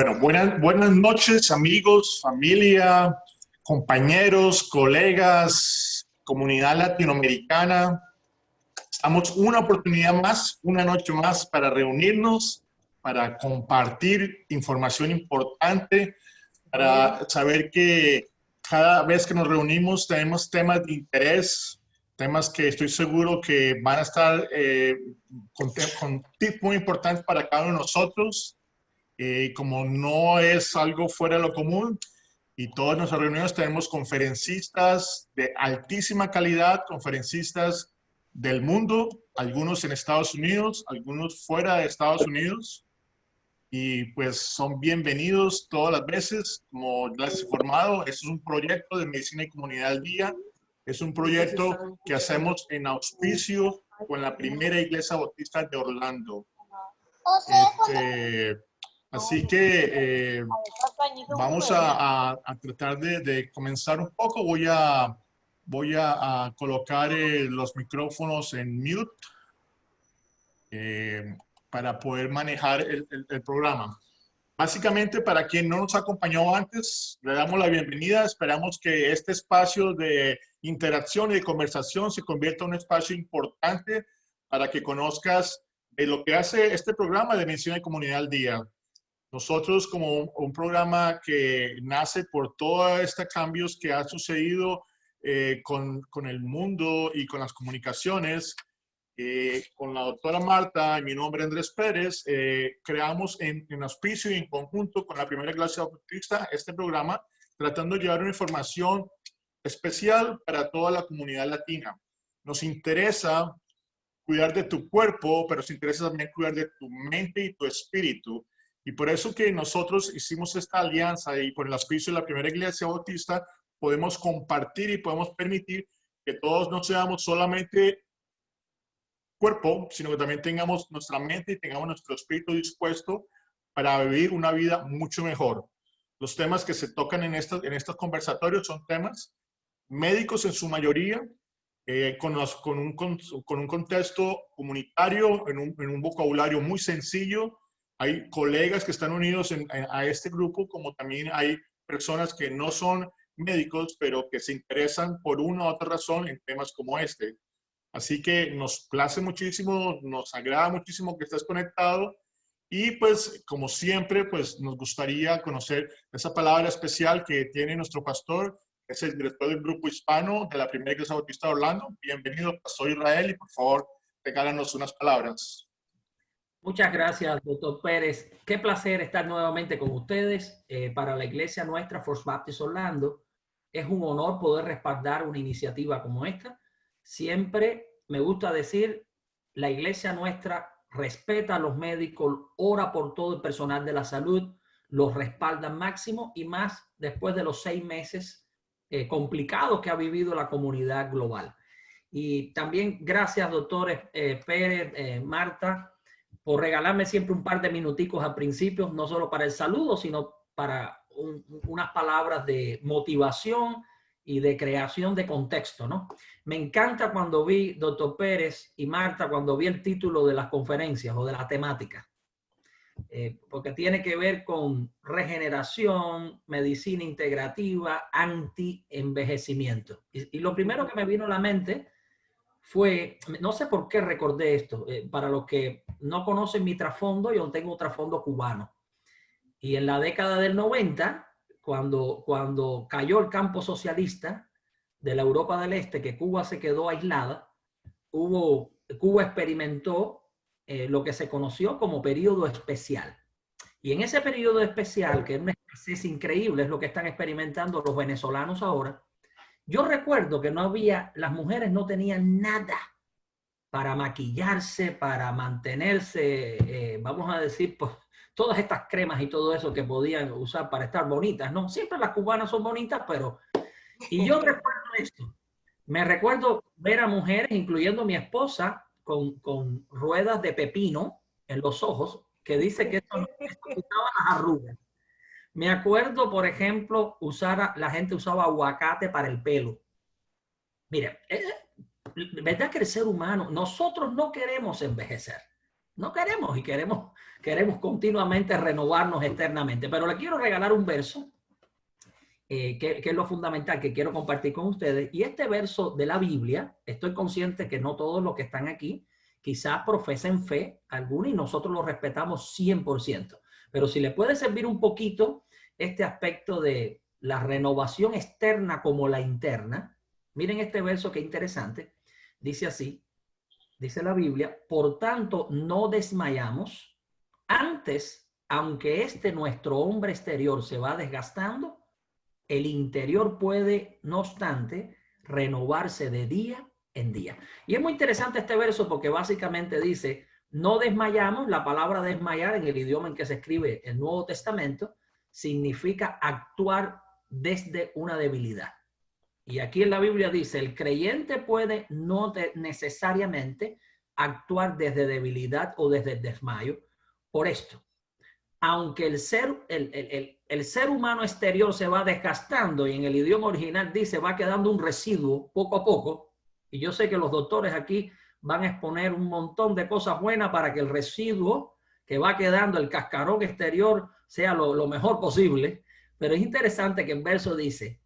Bueno, buenas noches, amigos, familia, compañeros, colegas, comunidad latinoamericana. Estamos una oportunidad más, una noche más para reunirnos, para compartir información importante, para saber que cada vez que nos reunimos tenemos temas de interés, temas que estoy seguro que van a estar con tips muy importantes para cada uno de nosotros. Como no es algo fuera de lo común y todas nuestras reuniones tenemos conferencistas de altísima calidad, conferencistas del mundo, algunos en Estados Unidos, algunos fuera de Estados Unidos, y pues son bienvenidos todas las veces. Como les he informado, esto es un proyecto de Medicina y Comunidad al Día, es un proyecto que hacemos en auspicio con la primera iglesia bautista de Orlando. Así que vamos a tratar de comenzar un poco. Voy a colocar los micrófonos en mute para poder manejar el programa. Básicamente, para quien no nos acompañó antes, le damos la bienvenida. Esperamos que este espacio de interacción y de conversación se convierta en un espacio importante para que conozcas de lo que hace este programa de Medicina y Comunidad al Día. Nosotros, como un programa que nace por todos estos cambios que han sucedido con el mundo y con las comunicaciones, con la doctora Marta y mi nombre Andrés Pérez, creamos en auspicio y en conjunto con la primera iglesia bautista este programa, tratando de llevar una información especial para toda la comunidad latina. Nos interesa cuidar de tu cuerpo, pero nos interesa también cuidar de tu mente y tu espíritu. Y por eso que nosotros hicimos esta alianza y por el auspicio de la primera iglesia bautista podemos compartir y podemos permitir que todos no seamos solamente cuerpo, sino que también tengamos nuestra mente y tengamos nuestro espíritu dispuesto para vivir una vida mucho mejor. Los temas que se tocan en estos conversatorios son temas médicos en su mayoría, con un contexto comunitario, en un vocabulario muy sencillo. Hay colegas que están unidos a este grupo, como también hay personas que no son médicos, pero que se interesan por una u otra razón en temas como este. Así que nos place muchísimo, nos agrada muchísimo que estés conectado y pues como siempre pues nos gustaría conocer esa palabra especial que tiene nuestro pastor, que es el director del grupo hispano de la primera iglesia bautista de Orlando. Bienvenido, Pastor Israel, y por favor regálanos unas palabras. Muchas gracias, doctor Pérez. Qué placer estar nuevamente con ustedes. Para la iglesia nuestra, First Baptist Orlando, es un honor poder respaldar una iniciativa como esta. Siempre me gusta decir, la iglesia nuestra respeta a los médicos, ora por todo el personal de la salud, los respalda máximo y más después de los 6 meses complicados que ha vivido la comunidad global. Y también gracias, doctores Pérez, Marta, por regalarme siempre un par de minuticos al principio, no solo para el saludo, sino para unas palabras de motivación y de creación de contexto, ¿no? Me encanta cuando vi, doctor Pérez y Marta, cuando vi el título de las conferencias o de la temática, porque tiene que ver con regeneración, medicina integrativa, anti-envejecimiento. Y lo primero que me vino a la mente fue, no sé por qué recordé esto, para los que no conocen mi trasfondo, yo tengo un trasfondo cubano. Y en la década del 90, cuando cayó el campo socialista de la Europa del Este, que Cuba se quedó aislada, Cuba experimentó lo que se conoció como periodo especial. Y en ese periodo especial, que es una escasez increíble, es lo que están experimentando los venezolanos ahora. Yo recuerdo que las mujeres no tenían nada para maquillarse, para mantenerse, vamos a decir, pues todas estas cremas y todo eso que podían usar para estar bonitas, ¿no? Siempre las cubanas son bonitas, pero... Y yo recuerdo esto. Me recuerdo ver a mujeres, incluyendo mi esposa, con ruedas de pepino en los ojos, que dice que eso quitaba las arrugas. Me acuerdo, por ejemplo, la gente usaba aguacate para el pelo. Mire, verdad que el ser humano, nosotros no queremos envejecer. No queremos y queremos continuamente renovarnos externamente. Pero le quiero regalar un verso que es lo fundamental que quiero compartir con ustedes. Y este verso de la Biblia, estoy consciente que no todos los que están aquí quizás profesen fe alguna y nosotros lo respetamos 100%. Pero si le puede servir un poquito este aspecto de la renovación externa como la interna, miren este verso que interesante. Dice así, dice la Biblia, por tanto no desmayamos, antes, aunque nuestro hombre exterior se va desgastando, el interior puede, no obstante, renovarse de día en día. Y es muy interesante este verso porque básicamente dice, no desmayamos. La palabra desmayar en el idioma en que se escribe el Nuevo Testamento significa actuar desde una debilidad. Y aquí en la Biblia dice, el creyente puede no necesariamente actuar desde debilidad o desde el desmayo por esto. Aunque el ser humano exterior se va desgastando y en el idioma original dice va quedando un residuo poco a poco, y yo sé que los doctores aquí van a exponer un montón de cosas buenas para que el residuo que va quedando, el cascarón exterior, sea lo mejor posible, pero es interesante que el verso dice,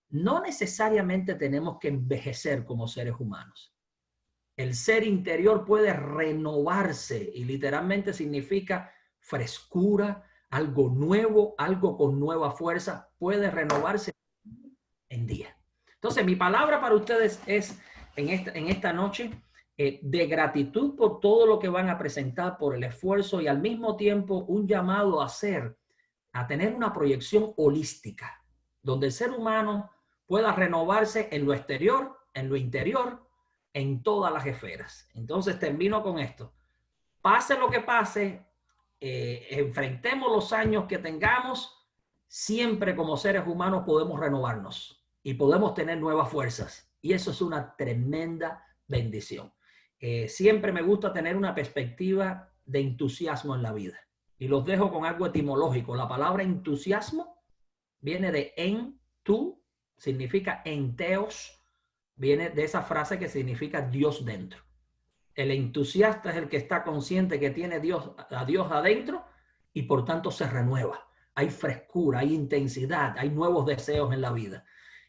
no necesariamente tenemos que envejecer como seres humanos. El ser interior puede renovarse y literalmente significa frescura, algo nuevo, algo con nueva fuerza, puede renovarse en día. Entonces, mi palabra para ustedes es en esta noche de gratitud por todo lo que van a presentar, por el esfuerzo y al mismo tiempo un llamado a tener una proyección holística, donde el ser humano pueda renovarse en lo exterior, en lo interior, en todas las esferas. Entonces termino con esto. Pase lo que pase, enfrentemos los años que tengamos, siempre como seres humanos podemos renovarnos y podemos tener nuevas fuerzas. Y eso es una tremenda bendición. Siempre me gusta tener una perspectiva de entusiasmo en la vida. Y los dejo con algo etimológico. La palabra entusiasmo viene de en, tú, significa enteos, viene de esa frase que significa Dios dentro. El entusiasta es el que está consciente que tiene a Dios adentro y por tanto se renueva. Hay frescura, hay intensidad, hay nuevos deseos en la vida.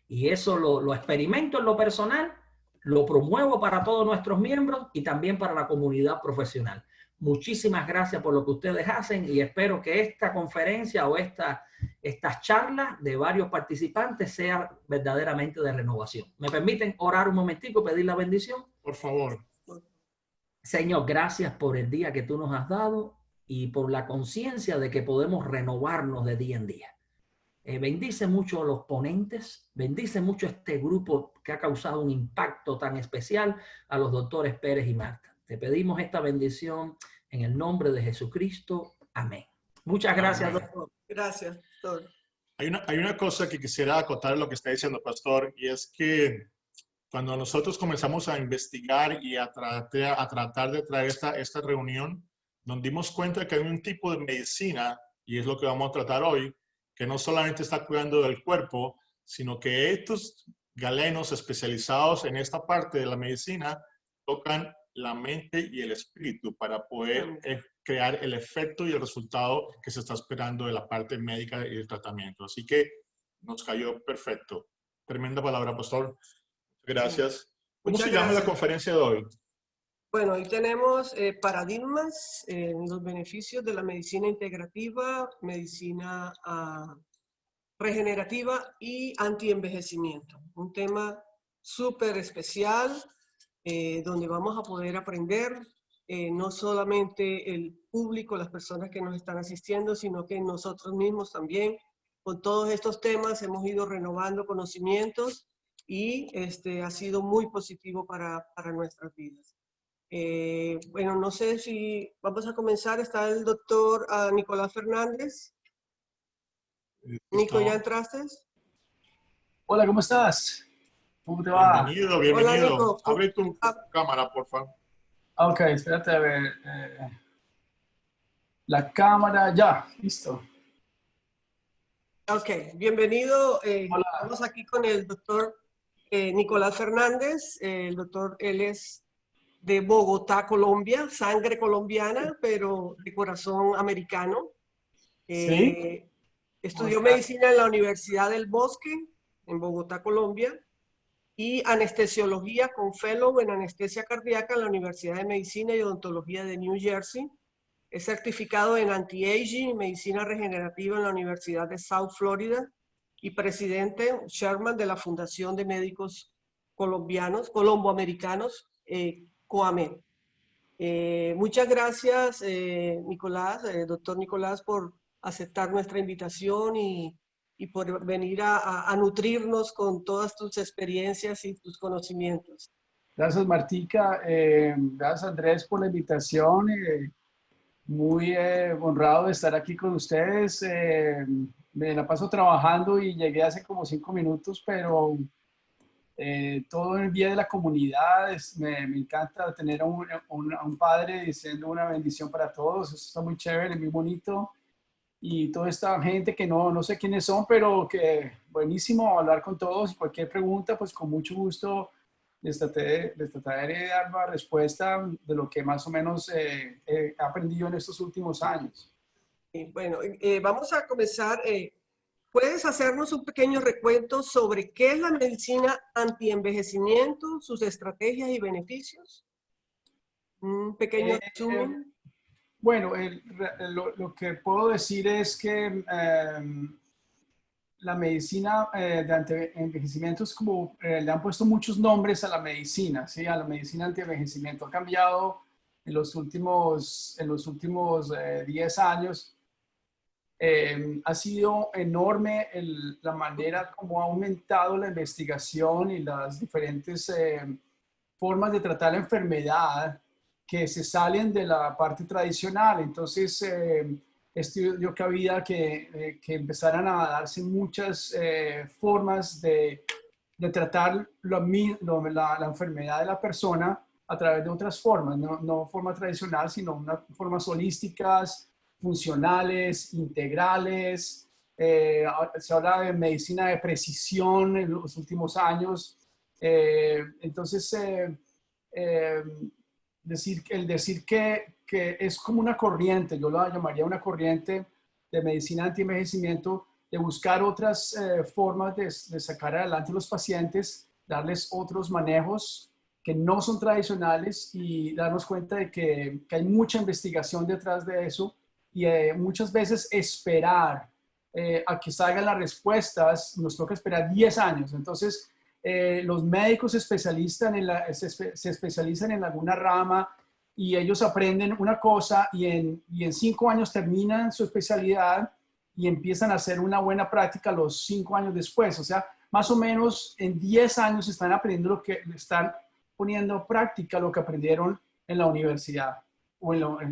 Y eso lo experimento en lo personal, lo promuevo para todos nuestros miembros y también para la comunidad profesional. Muchísimas gracias por lo que ustedes hacen y espero que esta conferencia o estas charlas de varios participantes sea verdaderamente de renovación. ¿Me permiten orar un momentico, pedir la bendición? Por favor. Señor, gracias por el día que tú nos has dado y por la conciencia de que podemos renovarnos de día en día. Bendice mucho a los ponentes, bendice mucho a este grupo que ha causado un impacto tan especial, a los doctores Pérez y Marta. Te pedimos esta bendición en el nombre de Jesucristo. Amén. Muchas gracias, Amén. doctor. Gracias, doctor. Hay una cosa que quisiera acotar lo que está diciendo, pastor, y es que cuando nosotros comenzamos a investigar y a tratar de traer esta reunión, nos dimos cuenta que hay un tipo de medicina, y es lo que vamos a tratar hoy, que no solamente está cuidando del cuerpo, sino que estos galenos especializados en esta parte de la medicina tocan la mente y el espíritu para poder crear el efecto y el resultado que se está esperando de la parte médica y el tratamiento. Así que nos cayó perfecto. Tremenda palabra, pastor. Gracias. ¿Cómo se llama la conferencia de hoy? Bueno, hoy tenemos paradigmas en los beneficios de la medicina integrativa, medicina regenerativa y antienvejecimiento. Un tema súper especial donde vamos a poder aprender no solamente el público, las personas que nos están asistiendo, sino que nosotros mismos también. Con todos estos temas hemos ido renovando conocimientos y ha sido muy positivo para nuestras vidas. Bueno, no sé si vamos a comenzar. Está el doctor Nicolás Fernández. Nico, ¿ya entraste? Hola, ¿cómo estás? ¿Cómo te va? Bienvenido, bienvenido. Hola, Nico. Abre tu cámara, por favor. Ok, espérate a ver. La cámara, ya, listo. Ok, bienvenido. Hola. Estamos aquí con el doctor Nicolás Fernández. El doctor, él es de Bogotá, Colombia, sangre colombiana, pero de corazón americano. Sí. Estudió medicina en la Universidad del Bosque, en Bogotá, Colombia, y anestesiología con fellow en anestesia cardíaca en la Universidad de Medicina y Odontología de New Jersey. Es certificado en anti-aging y medicina regenerativa en la Universidad de South Florida y presidente, chairman de la Fundación de Médicos Colombianos, Colomboamericanos, COAMED. Muchas gracias, Nicolás, doctor Nicolás, por aceptar nuestra invitación y por venir a nutrirnos con todas tus experiencias y tus conocimientos. Gracias, Martica. Gracias, Andrés, por la invitación. Muy honrado de estar aquí con ustedes. Me la paso trabajando y llegué hace como 5 minutos, pero todo en el bien de la comunidad. Me encanta tener a un padre diciendo una bendición para todos. Eso está muy chévere, muy bonito. Y toda esta gente que no sé quiénes son, pero que buenísimo hablar con todos y cualquier pregunta, pues con mucho gusto les trataré de dar una respuesta de lo que más o menos he aprendido en estos últimos años. Bueno, vamos a comenzar. ¿Puedes hacernos un pequeño recuento sobre qué es la medicina antienvejecimiento, sus estrategias y beneficios? Un pequeño resumen. Bueno, lo que puedo decir es que la medicina de antienvejecimiento es como, le han puesto muchos nombres a la medicina, ¿sí? A la medicina antienvejecimiento. Ha cambiado en los últimos 10 años. Ha sido enorme la manera como ha aumentado la investigación y las diferentes formas de tratar la enfermedad que se salen de la parte tradicional. Entonces, esto dio cabida que empezaran a darse muchas formas de tratar la enfermedad de la persona a través de otras formas, no forma tradicional, sino formas holísticas, funcionales, integrales. Se habla de medicina de precisión en los últimos años. Entonces, decir que es como una corriente, yo la llamaría una corriente de medicina anti-envejecimiento, de buscar otras formas de sacar adelante a los pacientes, darles otros manejos que no son tradicionales y darnos cuenta de que hay mucha investigación detrás de eso y muchas veces esperar a que salgan las respuestas, nos toca esperar 10 años. Entonces, los médicos se especializan en alguna rama y ellos aprenden una cosa y en 5 años terminan su especialidad y empiezan a hacer una buena práctica los 5 años después. O sea, más o menos en 10 años están aprendiendo están poniendo en práctica lo que aprendieron en la universidad.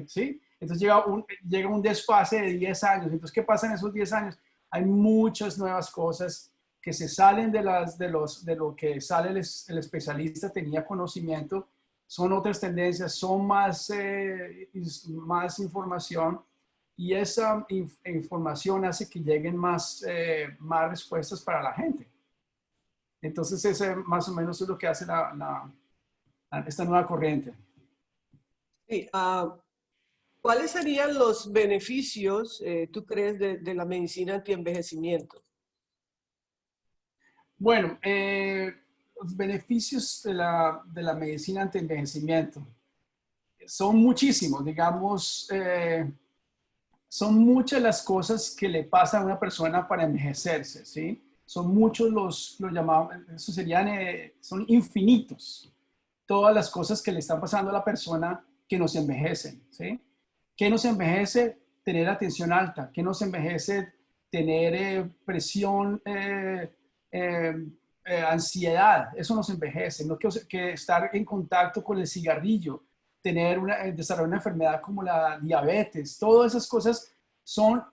¿Sí? Entonces llega un desfase de 10 años. Entonces, ¿qué pasa en esos 10 años? Hay muchas nuevas cosas que se salen de lo que sale el especialista, tenía conocimiento, son otras tendencias, son más información y esa información hace que lleguen más respuestas para la gente. Entonces, ese más o menos es lo que hace esta nueva corriente. Sí, ¿cuáles serían los beneficios, tú crees, de la medicina antienvejecimiento? Bueno, los beneficios de la medicina anti-envejecimiento son muchísimos, digamos, son muchas las cosas que le pasan a una persona para envejecerse, ¿sí? Son muchos lo llamamos, eso son infinitos, todas las cosas que le están pasando a la persona que nos envejecen, ¿sí? ¿Qué nos envejece? Tener la tensión alta. ¿Qué nos envejece? Tener presión, ansiedad, eso nos envejece, no que estar en contacto con el cigarrillo, desarrollar una enfermedad como la diabetes, todas esas cosas son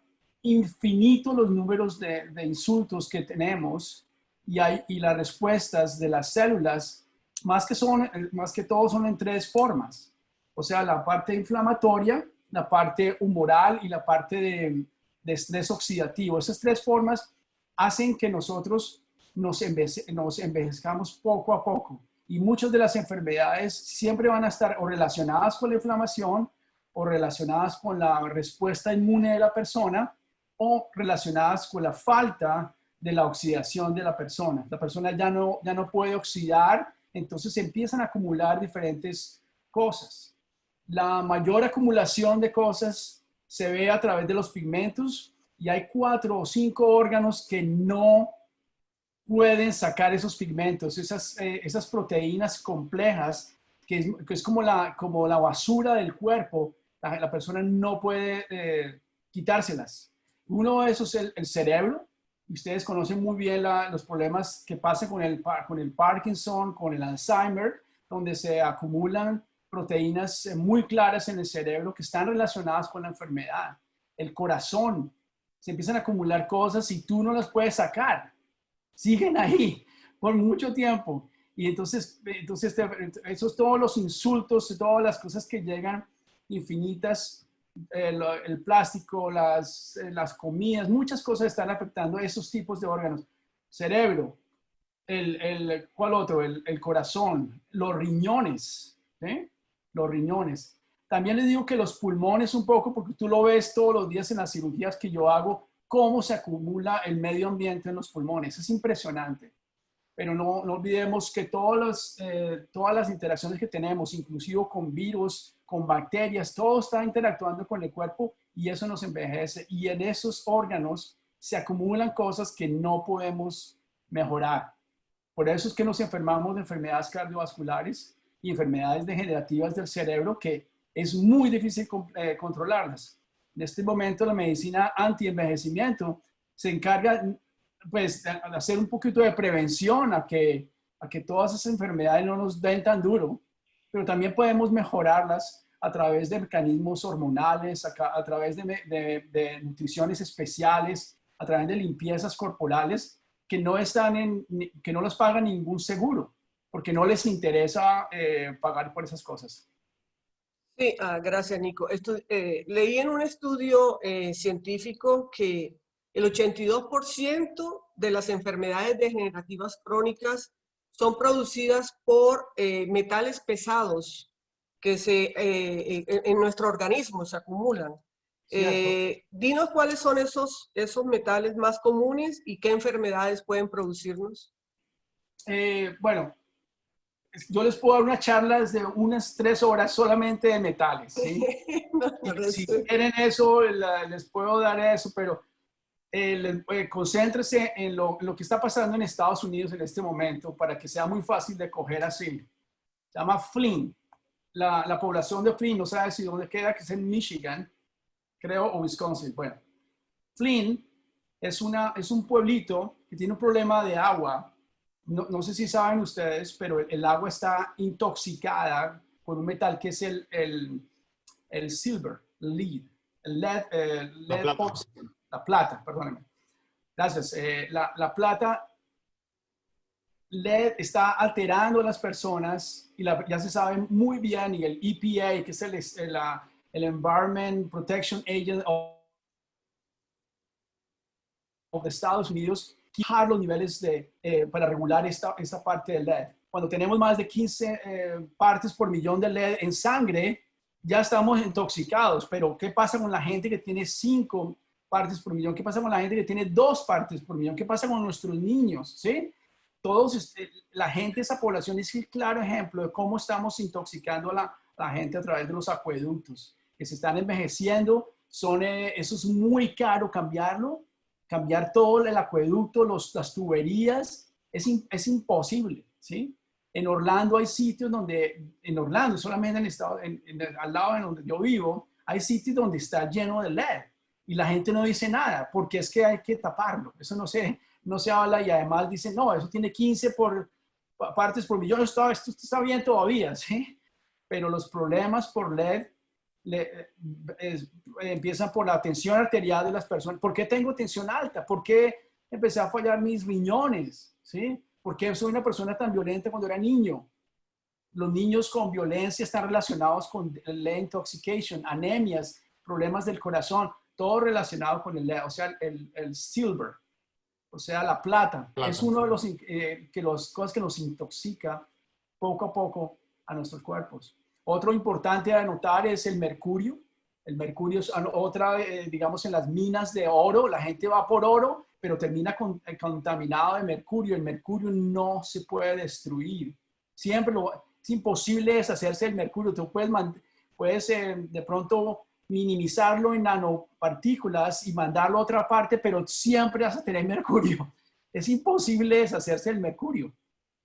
infinitos los números de insultos que tenemos y las respuestas de las células, más que todo son en 3 formas, o sea, la parte inflamatoria, la parte humoral y la parte de estrés oxidativo. Esas 3 formas hacen que nosotros nos envejezcamos poco a poco. Y muchas de las enfermedades siempre van a estar o relacionadas con la inflamación o relacionadas con la respuesta inmune de la persona o relacionadas con la falta de la oxidación de la persona. La persona ya no puede oxidar, entonces se empiezan a acumular diferentes cosas. La mayor acumulación de cosas se ve a través de los pigmentos y hay 4 o 5 órganos que no pueden sacar esos pigmentos, esas proteínas complejas, que es como la basura del cuerpo. La persona no puede quitárselas. Uno de esos es el cerebro. Ustedes conocen muy bien los problemas que pasan con el Parkinson, con el Alzheimer, donde se acumulan proteínas muy claras en el cerebro que están relacionadas con la enfermedad. El corazón, se empiezan a acumular cosas y tú no las puedes sacar. Siguen ahí por mucho tiempo. Y entonces esos todos los insultos, todas las cosas que llegan infinitas, el plástico, las comidas, muchas cosas están afectando esos tipos de órganos. Cerebro, ¿cuál otro? El corazón, los riñones, ¿sí? Los riñones. También les digo que los pulmones un poco, porque tú lo ves todos los días en las cirugías que yo hago, cómo se acumula el medio ambiente en los pulmones. Es impresionante. Pero no olvidemos que todas las interacciones que tenemos, inclusive con virus, con bacterias, todo está interactuando con el cuerpo y eso nos envejece. Y en esos órganos se acumulan cosas que no podemos mejorar. Por eso es que nos enfermamos de enfermedades cardiovasculares y enfermedades degenerativas del cerebro que es muy difícil controlarlas. En este momento la medicina anti-envejecimiento se encarga pues, de hacer un poquito de prevención a que todas esas enfermedades no nos den tan duro, pero también podemos mejorarlas a través de mecanismos hormonales, a través de nutriciones especiales, a través de limpiezas corporales que no los paga ningún seguro, porque no les interesa pagar por esas cosas. Sí, gracias, Nico. Leí en un estudio científico que el 82% de las enfermedades degenerativas crónicas son producidas por metales pesados que en nuestro organismo se acumulan. Dinos cuáles son esos metales más comunes y qué enfermedades pueden producirnos. Bueno, yo les puedo dar una charla de unas 3 horas solamente de metales, ¿sí? Si quieren eso, les puedo dar eso, pero concéntrese en lo que está pasando en Estados Unidos en este momento para que sea muy fácil de coger así. Se llama Flint. La población de Flint, no sabe si dónde queda, que es en Michigan, creo, o Wisconsin. Bueno, Flint es un pueblito que tiene un problema de agua. No sé si saben ustedes, pero el agua está intoxicada por un metal que es el silver, lead, la plata, perdónenme. Gracias. La plata LED está alterando a las personas y ya se sabe muy bien, y el EPA, que es el Environment Protection Agency de Estados Unidos, bajar los niveles para regular esta parte del LED. Cuando tenemos más de 15 partes por millón de LED en sangre, ya estamos intoxicados. Pero ¿qué pasa con la gente que tiene 5 partes por millón? ¿Qué pasa con la gente que tiene 2 partes por millón? ¿Qué pasa con nuestros niños? ¿Sí? La gente de esa población es el claro ejemplo de cómo estamos intoxicando a la gente a través de los acueductos que se están envejeciendo. Eso es muy caro cambiar todo el acueducto, las tuberías, es imposible, ¿sí? En Orlando hay sitios solamente en el estado, al lado de donde yo vivo, hay sitios donde está lleno de LED y la gente no dice nada porque es que hay que taparlo. Eso no se habla, y además dicen, no, eso tiene 15 partes por millón, esto está bien todavía, ¿sí? Pero los problemas por LED empiezan por la tensión arterial de las personas. ¿Por qué tengo tensión alta? ¿Por qué empecé a fallar mis riñones? ¿Sí? ¿Por qué soy una persona tan violenta cuando era niño? Los niños con violencia están relacionados con lead intoxication, anemias, problemas del corazón, todo relacionado con el lead, o sea, el silver, o sea, la plata. Es uno de las cosas que nos intoxica poco a poco a nuestros cuerpos. Otro importante a anotar es el mercurio. El mercurio es otra, digamos, en las minas de oro, la gente va por oro, pero termina contaminado de mercurio. El mercurio no se puede destruir. Siempre es imposible deshacerse del mercurio. Tú puedes de pronto minimizarlo en nanopartículas y mandarlo a otra parte, pero siempre vas a tener mercurio. Es imposible deshacerse del mercurio.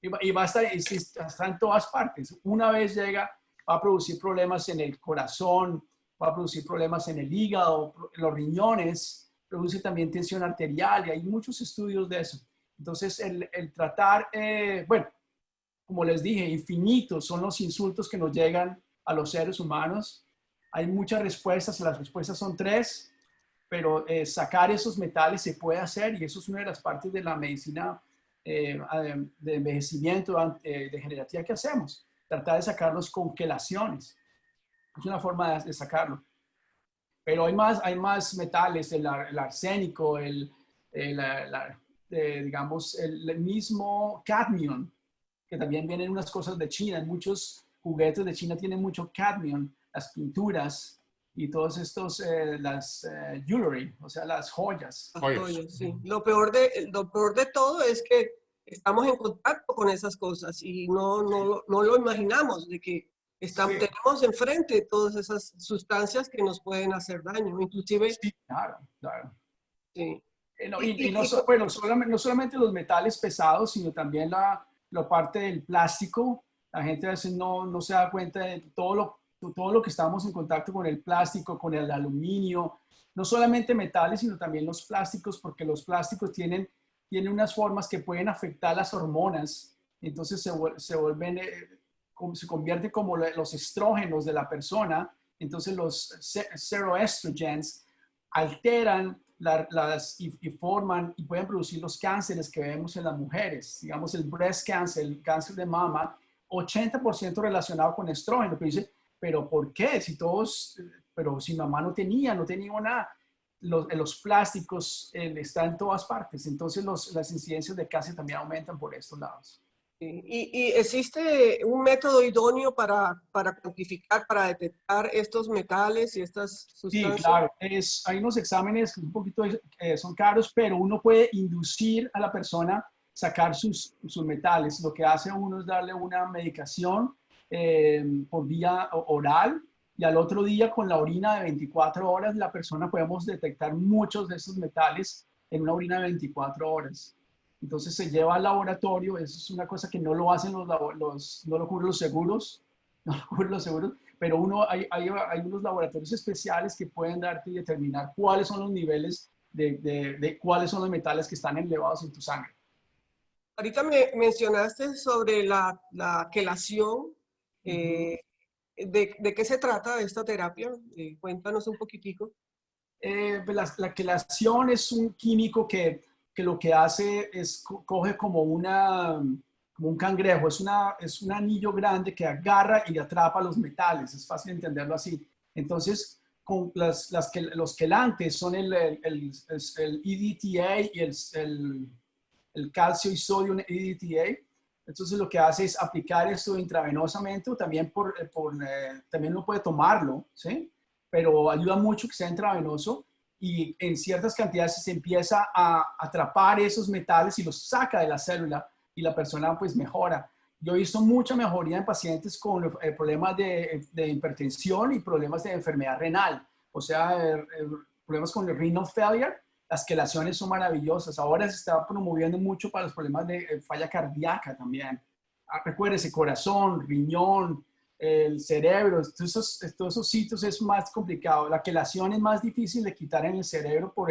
Y va a estar, está en todas partes. Una vez llega, va a producir problemas en el corazón, va a producir problemas en el hígado, los riñones, produce también tensión arterial y hay muchos estudios de eso. Entonces, el tratar, bueno, como les dije, infinitos son los insultos que nos llegan a los seres humanos. Hay muchas respuestas, las respuestas son 3, pero sacar esos metales se puede hacer y eso es una de las partes de la medicina de envejecimiento degenerativa que hacemos. Tratar de sacarlos con quelaciones. Es una forma de sacarlo. Pero hay más metales, el arsénico, digamos, el mismo cadmium, que también vienen unas cosas de China. Muchos juguetes de China tienen mucho cadmium, las pinturas y todos estos, jewelry, o sea, las joyas. Joyas, sí. Lo peor de todo es que estamos en contacto con esas cosas y no lo imaginamos de que Sí. tenemos enfrente todas esas sustancias que nos pueden hacer daño, inclusive. Sí, claro. Sí. Bueno, no solamente los metales pesados, sino también la parte del plástico. La gente a veces no se da cuenta de todo lo que estamos en contacto con el plástico, con el aluminio. No solamente metales, sino también los plásticos, porque los plásticos tienen unas formas que pueden afectar las hormonas. Entonces se convierte como los estrógenos de la persona. Entonces los seroestrogens alteran y forman y pueden producir los cánceres que vemos en las mujeres. Digamos, el breast cancer, el cáncer de mama, 80% relacionado con estrógeno. Pero dice, ¿pero por qué? Pero si mamá no tenía nada. Los plásticos están en todas partes. Entonces las incidencias de cáncer también aumentan por estos lados. ¿Y existe un método idóneo para cuantificar, para detectar estos metales y estas sustancias? Sí, claro. Hay unos exámenes un poquito, son caros, pero uno puede inducir a la persona sacar sus metales. Lo que hace uno es darle una medicación por vía oral y al otro día con la orina de 24 horas la persona podemos detectar muchos de esos metales en una orina de 24 horas. Entonces se lleva al laboratorio. Eso es una cosa que no lo hacen no lo cubren los seguros, pero hay unos laboratorios especiales que pueden darte y determinar cuáles son los niveles de cuáles son los metales que están elevados en tu sangre. Ahorita me mencionaste sobre la quelación. ¿De qué se trata esta terapia? Cuéntanos un poquitico. La quelación es un químico que lo que hace es coge como un cangrejo, es un anillo grande que agarra y atrapa los metales. Es fácil entenderlo así. Entonces, con los quelantes son el EDTA y el calcio y sodio EDTA. Entonces, lo que hace es aplicar esto intravenosamente, o también también uno puede tomarlo, ¿sí? Pero ayuda mucho que sea intravenoso y en ciertas cantidades se empieza a atrapar esos metales y los saca de la célula y la persona pues mejora. Yo he visto mucha mejoría en pacientes con problemas de hipertensión y problemas de enfermedad renal, o sea, problemas con el renal failure. Las quelaciones son maravillosas. Ahora se está promoviendo mucho para los problemas de falla cardíaca también. Recuérdese, corazón, riñón, el cerebro, todos esos sitios es más complicado. La quelación es más difícil de quitar en el cerebro por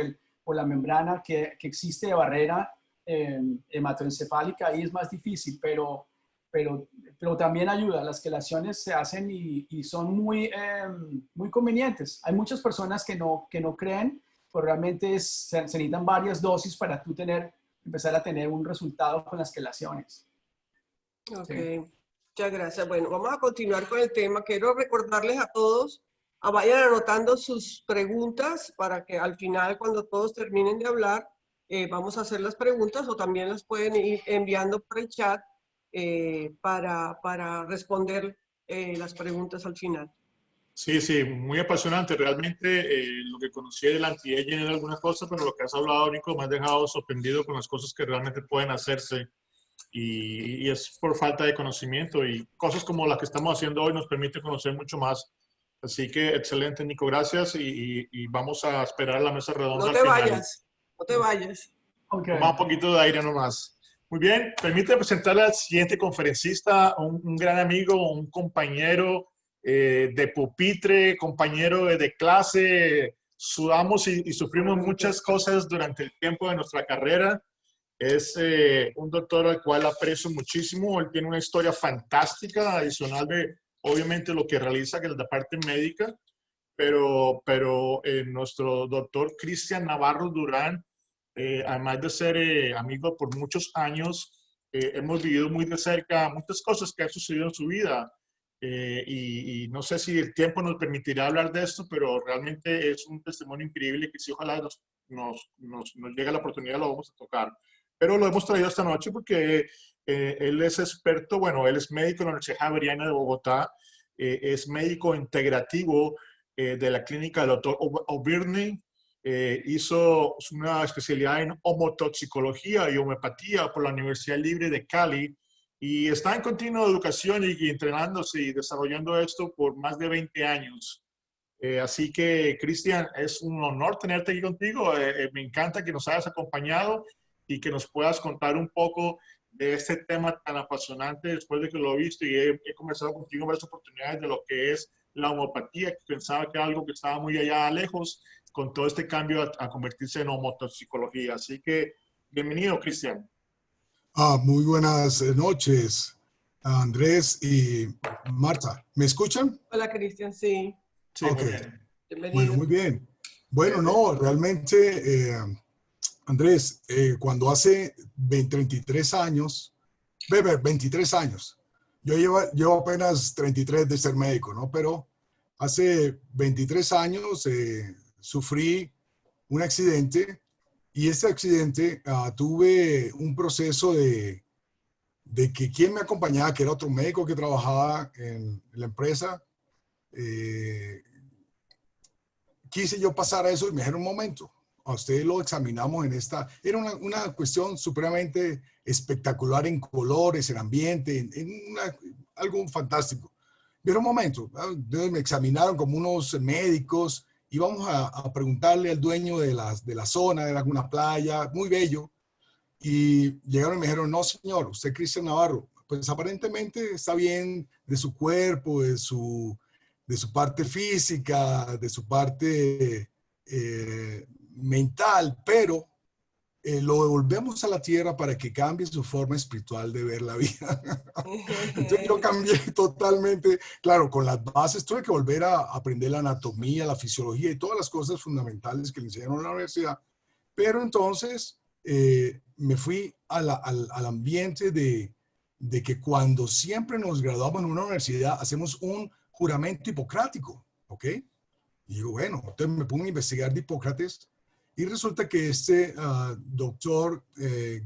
la membrana que existe de barrera hematoencefálica. Ahí es más difícil, pero también ayuda. Las quelaciones se hacen y son muy convenientes. Hay muchas personas que no creen, pero realmente se necesitan varias dosis para tú empezar a tener un resultado con las quelaciones. Ok, Sí. Muchas gracias. Bueno, vamos a continuar con el tema. Quiero recordarles a todos, vayan anotando sus preguntas para que al final, cuando todos terminen de hablar, vamos a hacer las preguntas o también las pueden ir enviando por el chat para responder las preguntas al final. Sí, sí, muy apasionante. Realmente lo que conocí del anti-aging era algunas cosas, pero lo que has hablado, Nico, me has dejado sorprendido con las cosas que realmente pueden hacerse y es por falta de conocimiento y cosas como las que estamos haciendo hoy nos permite conocer mucho más. Así que excelente, Nico, gracias y vamos a esperar la mesa redonda No al te final. vayas, no te vayas. Ok. Toma un poquito de aire nomás. Muy bien, permítame presentarle al siguiente conferencista, un gran amigo, un compañero de pupitre, compañero de clase. Sudamos y sufrimos muchas cosas durante el tiempo de nuestra carrera. Es un doctor al cual aprecio muchísimo. Él tiene una historia fantástica, adicional de, obviamente, lo que realiza, que es la parte médica. Pero nuestro doctor Cristian Navarro Durán, además de ser amigo por muchos años, hemos vivido muy de cerca muchas cosas que han sucedido en su vida. Y no sé si el tiempo nos permitirá hablar de esto, pero realmente es un testimonio increíble que si ojalá nos llegue la oportunidad lo vamos a tocar. Pero lo hemos traído esta noche porque él es experto, bueno, él es médico en la Universidad Javeriana de Bogotá, es médico integrativo de la clínica del doctor O'Byrne. Hizo una especialidad en homotoxicología y homeopatía por la Universidad Libre de Cali y está en continua educación y entrenándose y desarrollando esto por más de 20 años. Así que, Cristian, es un honor tenerte aquí contigo. Me encanta que nos hayas acompañado y que nos puedas contar un poco de este tema tan apasionante después de que lo he visto y he conversado contigo en varias oportunidades de lo que es la homeopatía, que pensaba que era algo que estaba muy allá lejos, con todo este cambio a convertirse en homotoxicología. Así que, bienvenido, Cristian. Muy buenas noches, Andrés y Marta. ¿Me escuchan? Hola, Cristian, sí. Sí, Ok, muy bien. Bienvenido. bueno, muy bien. Bueno, no, realmente, Andrés, cuando hace 33 años, 23 años, yo llevo apenas 33 de ser médico, ¿no? Pero hace 23 años sufrí un accidente y ese accidente tuve un proceso de que quien me acompañaba, que era otro médico que trabajaba en la empresa, quise yo pasar a eso y me dijeron, un momento, a usted lo examinamos en esta, era una cuestión supremamente espectacular en colores, en ambiente, algo fantástico. Pero un momento, entonces me examinaron como unos médicos y vamos a preguntarle al dueño de la zona, era una playa, muy bello, y llegaron y me dijeron, no señor, usted Cristian Navarro, pues aparentemente está bien de su cuerpo, de su parte física, de su parte mental, pero lo devolvemos a la tierra para que cambie su forma espiritual de ver la vida. Entonces yo cambié totalmente, claro, con las bases, tuve que volver a aprender la anatomía, la fisiología y todas las cosas fundamentales que le enseñaron en la universidad, pero entonces me fui al ambiente de que cuando siempre nos graduamos en una universidad hacemos un juramento hipocrático, ¿ok? Y digo, bueno, entonces me pongo a investigar de Hipócrates y resulta que este doctor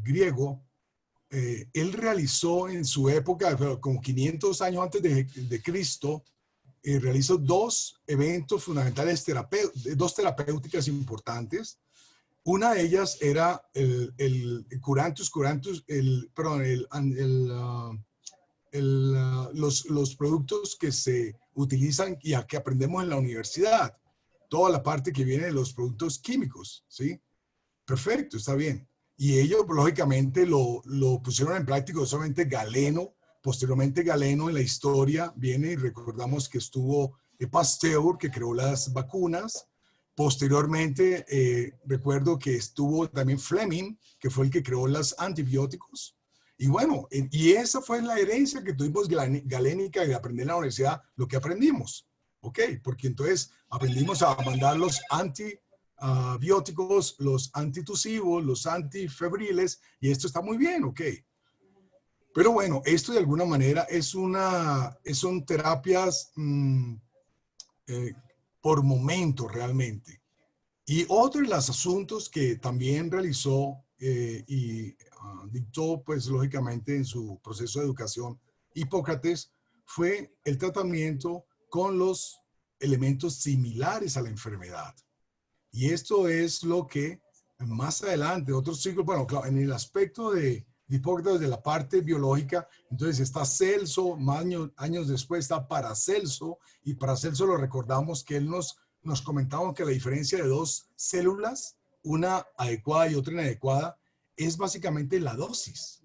griego, él realizó en su época, como 500 años antes de Cristo, realizó dos eventos fundamentales, dos terapéuticas importantes. Una de ellas era el curantus, los productos que se utilizan y a que aprendemos en la universidad. Toda la parte que viene de los productos químicos, ¿sí? Perfecto, está bien. Y ellos, lógicamente, lo pusieron en práctica solamente Galeno. Posteriormente, Galeno en la historia viene y recordamos que estuvo Pasteur, que creó las vacunas. Posteriormente, recuerdo que estuvo también Fleming, que fue el que creó los antibióticos. Y bueno, y esa fue la herencia que tuvimos galénica de aprender en la universidad, lo que aprendimos. ¿Ok? Porque entonces aprendimos a mandar los antibióticos, los antitusivos, los antifebriles, y esto está muy bien, ¿ok? Pero bueno, esto de alguna manera son terapias por momento realmente. Y otro de los asuntos que también realizó y dictó, pues lógicamente en su proceso de educación Hipócrates, fue el tratamiento con los elementos similares a la enfermedad. Y esto es lo que más adelante, otros siglos, bueno, claro, en el aspecto de Hipócrates, de la parte biológica, entonces está Celso, más años después está Paracelso, y Paracelso lo recordamos que él nos comentaba que la diferencia de dos células, una adecuada y otra inadecuada, es básicamente la dosis.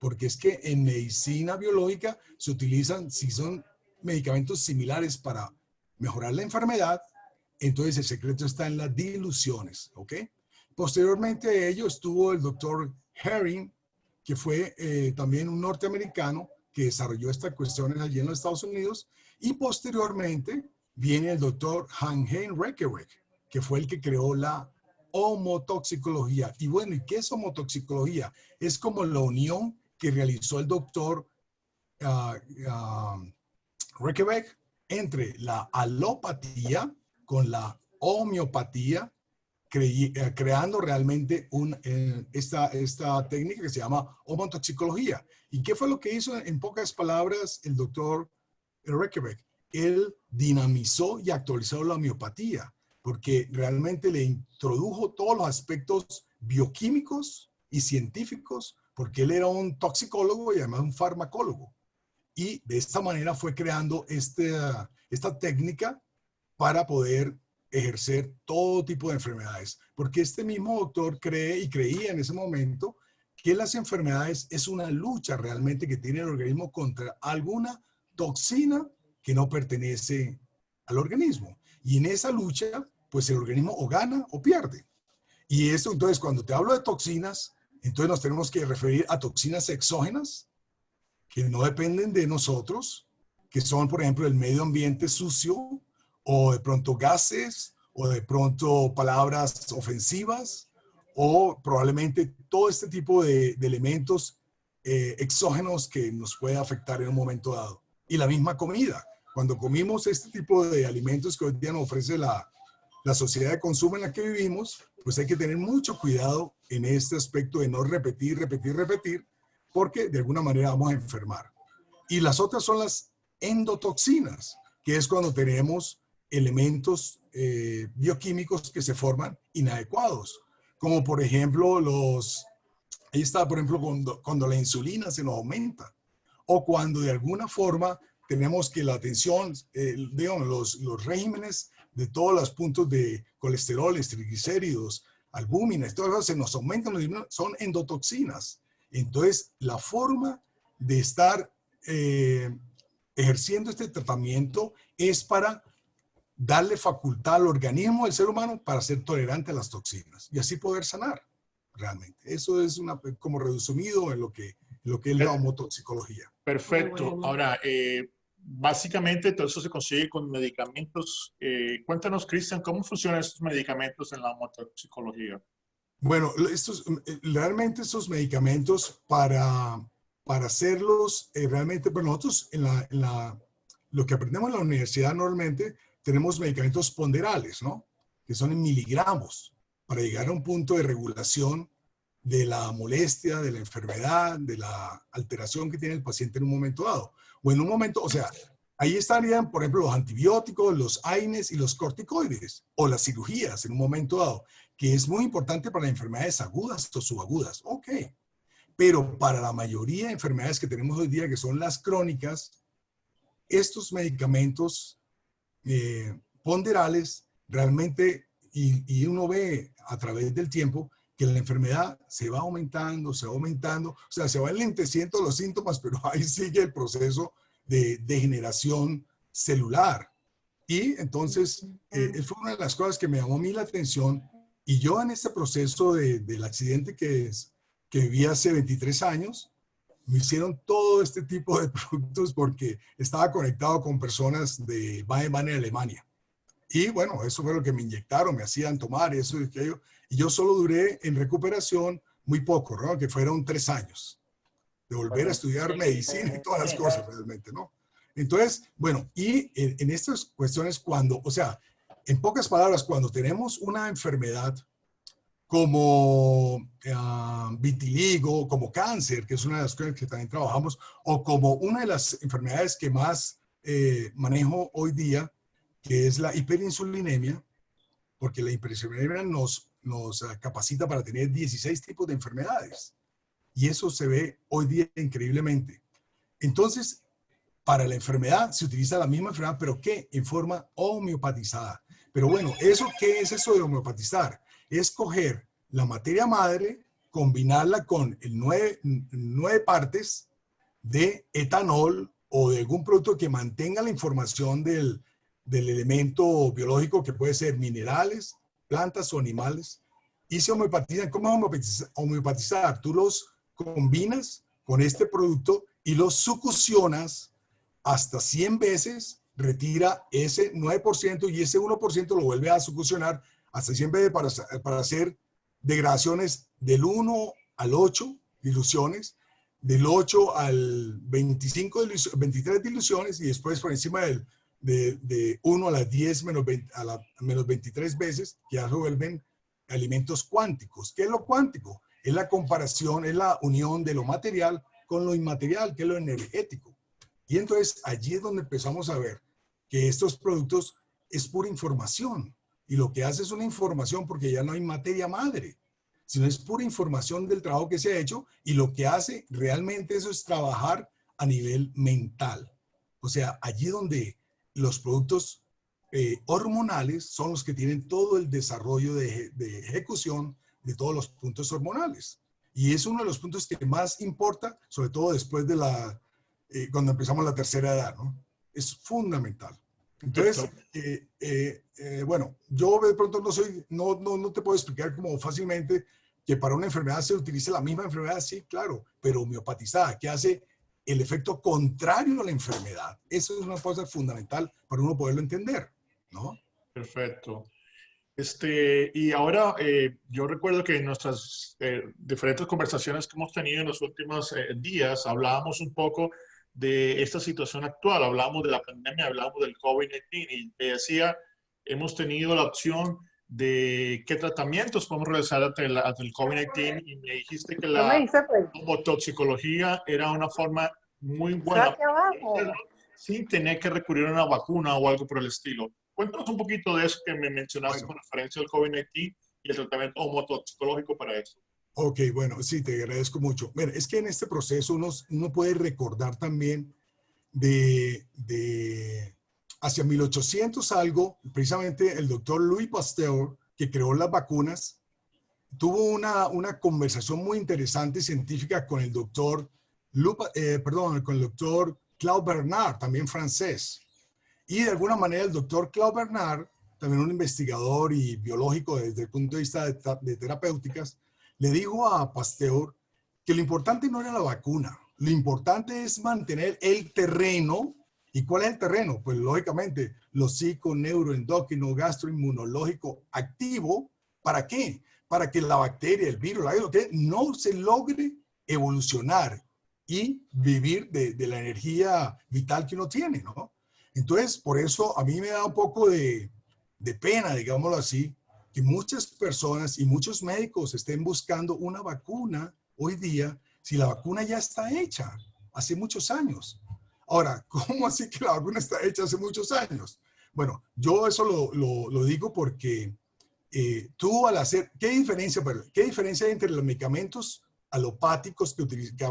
Porque es que en medicina biológica se utilizan, si son medicamentos similares para mejorar la enfermedad, entonces el secreto está en las diluciones, ¿ok? Posteriormente a ello estuvo el doctor Herring, que fue también un norteamericano que desarrolló estas cuestiones allí en los Estados Unidos, y posteriormente viene el doctor Hans-Hein Reckerbeck, que fue el que creó la homotoxicología. Y bueno, ¿y qué es homotoxicología? Es como la unión que realizó el doctor Reckerbeck entre la alopatía con la homeopatía, creando realmente esta técnica que se llama homotoxicología. ¿Y qué fue lo que hizo en pocas palabras el doctor Reckerbeck? Él dinamizó y actualizó la homeopatía, porque realmente le introdujo todos los aspectos bioquímicos y científicos, porque él era un toxicólogo y además un farmacólogo. Y de esta manera fue creando esta técnica para poder ejercer todo tipo de enfermedades. Porque este mismo doctor cree y creía en ese momento que las enfermedades es una lucha realmente que tiene el organismo contra alguna toxina que no pertenece al organismo. Y en esa lucha, pues el organismo o gana o pierde. Y eso, entonces, cuando te hablo de toxinas, entonces nos tenemos que referir a toxinas exógenas que no dependen de nosotros, que son, por ejemplo, el medio ambiente sucio, o de pronto gases, o de pronto palabras ofensivas, o probablemente todo este tipo de elementos exógenos que nos puede afectar en un momento dado. Y la misma comida. Cuando comimos este tipo de alimentos que hoy día nos ofrece la sociedad de consumo en la que vivimos, pues hay que tener mucho cuidado en este aspecto de no repetir, porque de alguna manera vamos a enfermar. Y las otras son las endotoxinas, que es cuando tenemos elementos bioquímicos que se forman inadecuados, como por ejemplo ahí está, por ejemplo, cuando la insulina se nos aumenta, o cuando de alguna forma tenemos que la atención, digamos, los regímenes de todos los puntos de colesterol, triglicéridos, albúmina, todo eso se nos aumentan, son endotoxinas. Entonces, la forma de estar ejerciendo este tratamiento es para darle facultad al organismo del ser humano para ser tolerante a las toxinas y así poder sanar realmente. Eso es como resumido en lo que es la homotoxicología. Perfecto. Bueno. Ahora, básicamente todo eso se consigue con medicamentos. Cuéntanos, Cristian, ¿cómo funcionan estos medicamentos en la homotoxicología? Bueno, realmente estos medicamentos para hacerlos realmente, pero nosotros lo que aprendemos en la universidad normalmente tenemos medicamentos ponderales, ¿no? Que son en miligramos para llegar a un punto de regulación de la molestia, de la enfermedad, de la alteración que tiene el paciente en un momento dado. O en un momento, o sea, ahí estarían, por ejemplo, los antibióticos, los AINES y los corticoides, o las cirugías en un momento dado, que es muy importante para enfermedades agudas o subagudas. Ok. Pero para la mayoría de enfermedades que tenemos hoy día, que son las crónicas, estos medicamentos ponderales realmente, y uno ve a través del tiempo que la enfermedad se va aumentando, o sea, se va enlenteciendo los síntomas, pero ahí sigue el proceso de degeneración celular. Y entonces, fue una de las cosas que me llamó a mí la atención, y yo en este proceso del accidente que viví hace 23 años, me hicieron todo este tipo de productos porque estaba conectado con personas de Baden-Baden en Alemania. Y bueno, eso fue lo que me inyectaron, me hacían tomar eso y aquello. Y yo solo duré en recuperación muy poco, ¿no? Que fueron 3 años de volver a estudiar medicina y todas las cosas realmente, ¿no? Entonces, bueno, y en estas cuestiones o sea, en pocas palabras, cuando tenemos una enfermedad, como vitiligo, como cáncer, que es una de las cosas que también trabajamos, o como una de las enfermedades que más manejo hoy día, que es la hiperinsulinemia, porque la hiperinsulinemia nos capacita para tener 16 tipos de enfermedades. Y eso se ve hoy día increíblemente. Entonces, para la enfermedad se utiliza la misma enfermedad, pero ¿qué? En forma homeopatizada. Pero bueno, ¿qué es eso de homeopatizar? Es coger la materia madre, combinarla con 9 partes de etanol o de algún producto que mantenga la información del elemento biológico, que puede ser minerales, plantas o animales, y se homeopatizan. ¿Cómo homeopatizar? Tú los combinas con este producto y los succionas hasta 100 veces, retira ese 9% y ese 1% lo vuelve a succionar hasta 100 veces para hacer degradaciones del 1 al 8 diluciones, del 8 al 23 diluciones, y después por encima de 1 a las 10 a la menos 23 veces, que ya se vuelven alimentos cuánticos. ¿Qué es lo cuántico? Es la comparación, es la unión de lo material con lo inmaterial, que es lo energético. Y entonces allí es donde empezamos a ver que estos productos es pura información. Y lo que hace es una información, porque ya no hay materia madre, sino es pura información del trabajo que se ha hecho, y lo que hace realmente eso es trabajar a nivel mental. O sea, allí donde los productos hormonales son los que tienen todo el desarrollo de ejecución de todos los puntos hormonales. Y es uno de los puntos que más importa, sobre todo después de cuando empezamos la tercera edad, ¿no? Es fundamental. Entonces, bueno, yo de pronto no te puedo explicar como fácilmente que para una enfermedad se utilice la misma enfermedad, sí, claro, pero homeopatizada, que hace el efecto contrario a la enfermedad. Eso es una cosa fundamental para uno poderlo entender, ¿no? Perfecto. Y ahora yo recuerdo que en nuestras diferentes conversaciones que hemos tenido en los últimos días hablábamos un poco de esta situación actual, hablamos de la pandemia, hablamos del COVID-19, y te decía, hemos tenido la opción de qué tratamientos podemos realizar ante el COVID-19, y me dijiste que la homotoxicología era una forma muy buena sin tener que recurrir a una vacuna o algo por el estilo. Cuéntanos un poquito de eso que me mencionaste con referencia al COVID-19 y el tratamiento homotoxicológico para eso. Ok, bueno, sí, te agradezco mucho. Mira, es que en este proceso uno puede recordar también hacia 1800 algo, precisamente el doctor Louis Pasteur, que creó las vacunas, tuvo una conversación muy interesante científica con el doctor Claude Bernard, también francés. Y de alguna manera el doctor Claude Bernard, también un investigador y biológico desde el punto de vista de terapéuticas, le dijo a Pasteur que lo importante no era la vacuna, lo importante es mantener el terreno. ¿Y cuál es el terreno? Pues lógicamente lo psico, neuroendocrino, gastroinmunológico activo. ¿Para qué? Para que la bacteria, el virus, no se logre evolucionar y vivir de la energía vital que uno tiene, ¿no? Entonces, por eso a mí me da un poco de pena, digámoslo así, que muchas personas y muchos médicos estén buscando una vacuna hoy día, si la vacuna ya está hecha hace muchos años. Ahora, ¿cómo así que la vacuna está hecha hace muchos años? Bueno, yo eso lo digo porque tú al hacer, ¿qué diferencia hay entre los medicamentos alopáticos que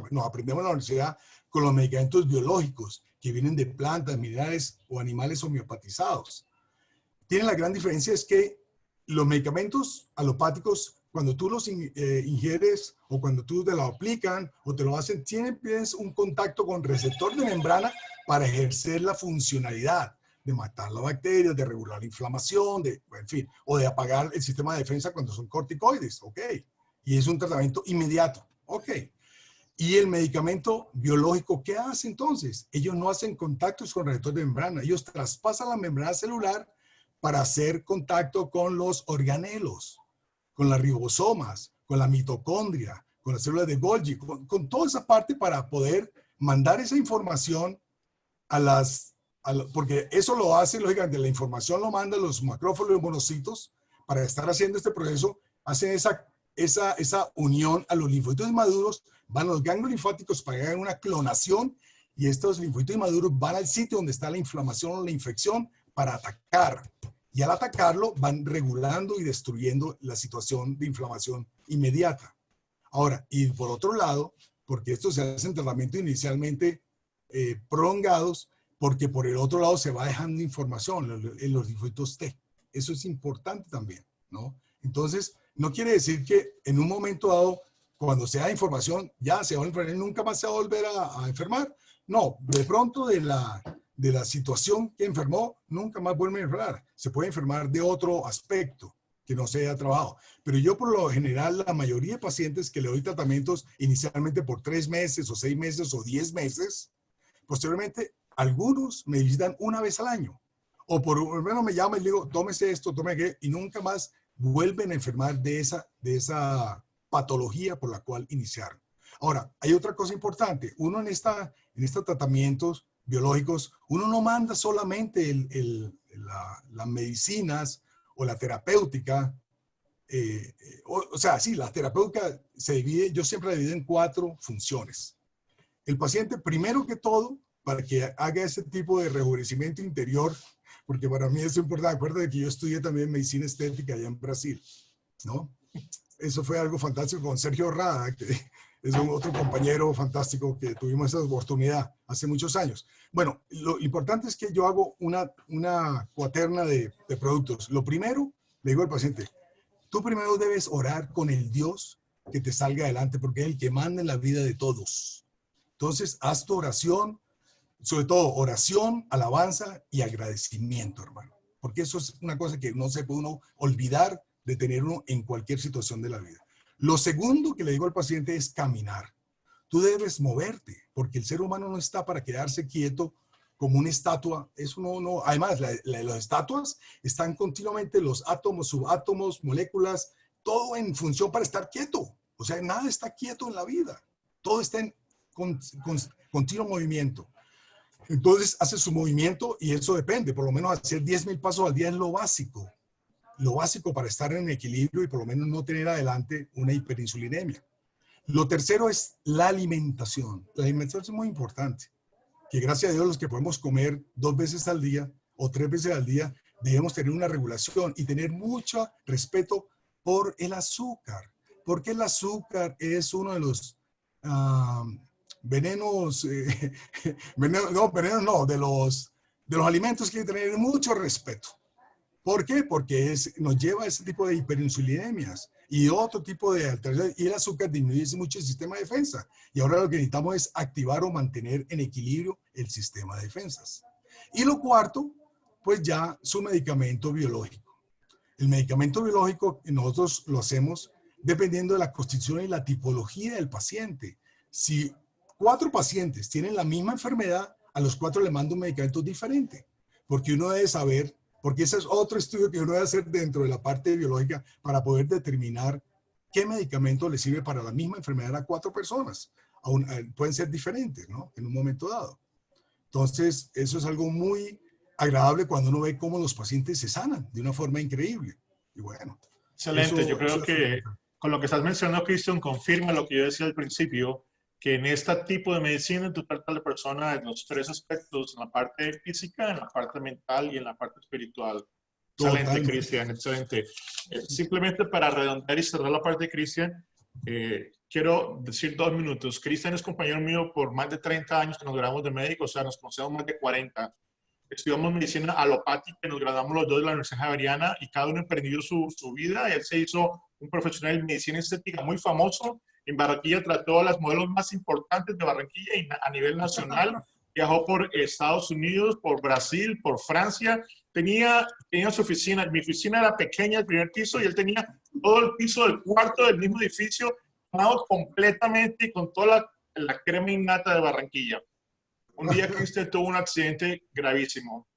nos aprendemos en la universidad con los medicamentos biológicos que vienen de plantas, minerales o animales homeopatizados? Tienen la gran diferencia es que los medicamentos alopáticos, cuando tú los ingieres o cuando tú te lo aplican o te lo hacen, tienes un contacto con receptor de membrana para ejercer la funcionalidad de matar la bacteria, de regular la inflamación, en fin, o de apagar el sistema de defensa cuando son corticoides, ok. Y es un tratamiento inmediato, ok. Y el medicamento biológico, ¿qué hace entonces? Ellos no hacen contactos con receptor de membrana, ellos traspasan la membrana celular para hacer contacto con los organelos, con las ribosomas, con la mitocondria, con las células de Golgi, con toda esa parte para poder mandar esa información porque eso lo hace, lógicamente, la información lo mandan los macrófagos y monocitos para estar haciendo este proceso hacen esa unión a los linfocitos inmaduros, van a los ganglios linfáticos para que hagan una clonación y estos linfocitos inmaduros van al sitio donde está la inflamación o la infección para atacar. Y al atacarlo van regulando y destruyendo la situación de inflamación inmediata. Ahora, y por otro lado, porque esto se hace en tratamiento inicialmente prolongados, porque por el otro lado se va dejando información en los linfocitos T. Eso es importante también, ¿no? Entonces, no quiere decir que en un momento dado, cuando se da información, ya se va a enfermar, nunca más se va a volver a enfermar. No, de pronto de la situación que enfermó, nunca más vuelve a enfermar. Se puede enfermar de otro aspecto que no se haya trabajado. Pero yo por lo general, la mayoría de pacientes que le doy tratamientos inicialmente por 3 meses o 6 meses o 10 meses, posteriormente algunos me visitan una vez al año. O por lo menos me llaman y le digo, tómese esto, tome aquello, y nunca más vuelven a enfermar de esa patología por la cual iniciaron. Ahora, hay otra cosa importante. Uno en estos tratamientos biológicos, uno no manda solamente las medicinas o la terapéutica. O sea, sí, la terapéutica se divide, yo siempre la divido en 4 funciones. El paciente, primero que todo, para que haga ese tipo de rejuvenecimiento interior, porque para mí es importante. Acuérdate que yo estudié también medicina estética allá en Brasil, ¿no? Eso fue algo fantástico con Sergio Rada, que es otro compañero fantástico que tuvimos esa oportunidad hace muchos años. Bueno, lo importante es que yo hago una cuaterna de productos. Lo primero, le digo al paciente, tú primero debes orar con el Dios que te salga adelante, porque es el que manda en la vida de todos. Entonces, haz tu oración, sobre todo oración, alabanza y agradecimiento, hermano. Porque eso es una cosa que no se puede uno olvidar de tener uno en cualquier situación de la vida. Lo segundo que le digo al paciente es caminar. Tú debes moverte, porque el ser humano no está para quedarse quieto como una estatua. Eso no. Además, las estatuas están continuamente, los átomos, subátomos, moléculas, todo en función para estar quieto. O sea, nada está quieto en la vida. Todo está en continuo movimiento. Entonces hace su movimiento y eso depende. Por lo menos hacer 10,000 pasos al día es lo básico. Lo básico para estar en equilibrio y por lo menos no tener adelante una hiperinsulinemia. Lo tercero es la alimentación. La alimentación es muy importante. Que gracias a Dios los que podemos comer 2 veces al día o 3 veces al día, debemos tener una regulación y tener mucho respeto por el azúcar. Porque el azúcar es uno de los venenos, de los alimentos que hay que tener mucho respeto. ¿Por qué? Porque nos lleva a ese tipo de hiperinsulinemias y otro tipo de alteraciones. Y el azúcar disminuye mucho el sistema de defensa. Y ahora lo que necesitamos es activar o mantener en equilibrio el sistema de defensas. Y lo cuarto, pues ya su medicamento biológico. El medicamento biológico nosotros lo hacemos dependiendo de la constitución y la tipología del paciente. Si 4 pacientes tienen la misma enfermedad, a los 4 le mando un medicamento diferente. Porque uno debe saber, porque ese es otro estudio que uno debe hacer dentro de la parte biológica para poder determinar qué medicamento le sirve para la misma enfermedad a 4 personas. Pueden ser diferentes, ¿no? En un momento dado. Entonces, eso es algo muy agradable cuando uno ve cómo los pacientes se sanan de una forma increíble. Y bueno. Excelente. Yo creo que con lo que estás mencionando, Cristian, confirma lo que yo decía al principio, que en este tipo de medicina tú tratas a la persona en los 3 aspectos, en la parte física, en la parte mental y en la parte espiritual. Excelente, Cristian, excelente. Simplemente para redondear y cerrar la parte de Cristian, quiero decir 2 minutos. Cristian es compañero mío por más de 30 años que nos graduamos de médico, o sea, nos conocemos más de 40. Estudiamos medicina alopática, nos graduamos los 2 de la Universidad Javeriana y cada uno emprendió su vida. Él se hizo un profesional en medicina estética muy famoso. En Barranquilla trató a las modelos más importantes de Barranquilla y a nivel nacional. Viajó por Estados Unidos, por Brasil, por Francia. Tenía su oficina. Mi oficina era pequeña, el primer piso, y él tenía todo el piso del cuarto del mismo edificio, tomado completamente con toda la crema innata de Barranquilla. Un día Cristian tuvo un accidente gravísimo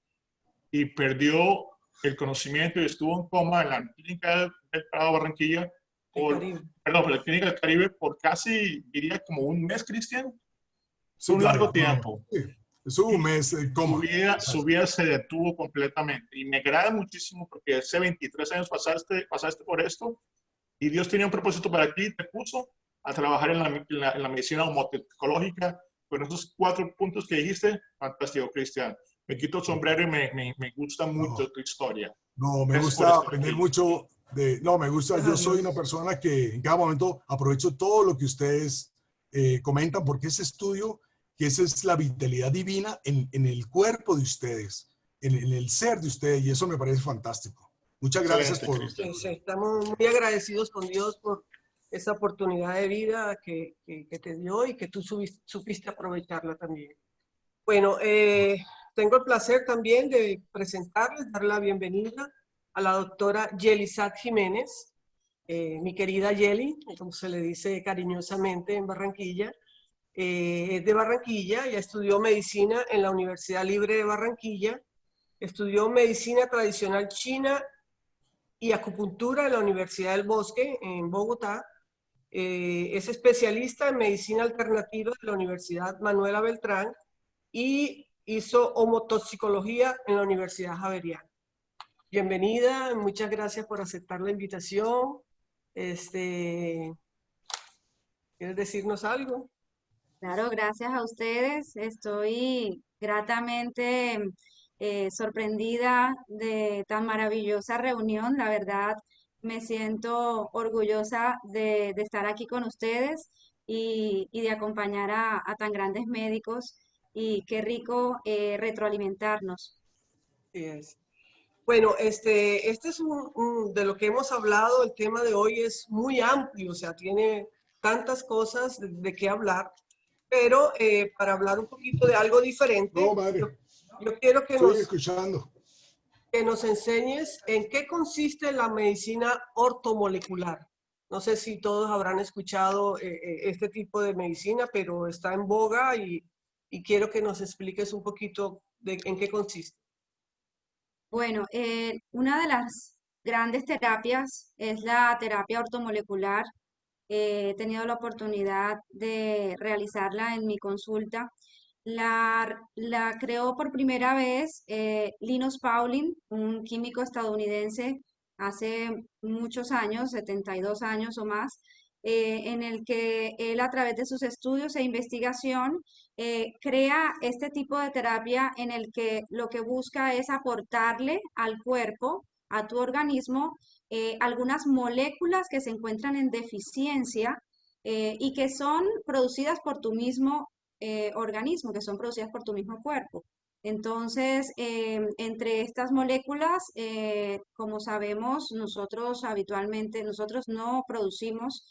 y perdió el conocimiento y estuvo en coma en la clínica del Prado Barranquilla. Por la clínica del Caribe por casi, diría, como un mes, Cristian. Sí, un largo tiempo. Sí, es un mes. Su vida se detuvo completamente. Y me agrada muchísimo porque hace 23 años pasaste por esto. Y Dios tenía un propósito para ti, te puso a trabajar en la medicina homotecológica con esos 4 puntos que dijiste. Fantástico, Cristian. Me quito el sombrero y me gusta mucho No, tu historia. no, me Gracias por gusta estar aprender aquí. mucho no, me gusta, yo soy una Adiós. persona que en cada momento aprovecho todo lo que ustedes comentan, porque ese estudio, que esa es la vitalidad divina en el cuerpo de ustedes, en el ser de ustedes, y eso me parece fantástico. Muchas gracias Excelente, por... Cristian. Sí, estamos muy agradecidos con Dios por esa oportunidad de vida que te dio y que tú supiste aprovecharla también. Bueno, tengo el placer también de presentarles, dar la bienvenida a la doctora Yelisat Jiménez, mi querida Yeli, como se le dice cariñosamente en Barranquilla. Es de Barranquilla, ya estudió medicina en la Universidad Libre de Barranquilla, estudió medicina tradicional china y acupuntura en la Universidad del Bosque en Bogotá. Es especialista en medicina alternativa de la Universidad Manuela Beltrán y hizo homotoxicología en la Universidad Javeriana. Bienvenida, muchas gracias por aceptar la invitación. ¿Quieres decirnos algo? Claro, gracias a ustedes. Estoy gratamente sorprendida de tan maravillosa reunión. La verdad, me siento orgullosa de estar aquí con ustedes y de acompañar a tan grandes médicos. Y qué rico retroalimentarnos. Sí es. Bueno, este es de lo que hemos hablado, el tema de hoy es muy amplio, o sea, tiene tantas cosas de qué hablar, pero para hablar un poquito de algo No, diferente, madre, yo quiero estoy escuchando. que nos enseñes en qué consiste la medicina ortomolecular. No sé si todos habrán escuchado este tipo de medicina, pero está en boga y quiero que nos expliques un poquito de en qué consiste. Bueno, una de las grandes terapias es la terapia ortomolecular. He tenido la oportunidad de realizarla en mi consulta. La creó por primera vez Linus Pauling, un químico estadounidense, hace muchos años, 72 años o más, en el que él a través de sus estudios e investigación crea este tipo de terapia en el que lo que busca es aportarle al cuerpo, a tu organismo, algunas moléculas que se encuentran en deficiencia y que son producidas por tu mismo organismo, que son producidas por tu mismo cuerpo. Entonces, entre estas moléculas, como sabemos, nosotros habitualmente, nosotros no producimos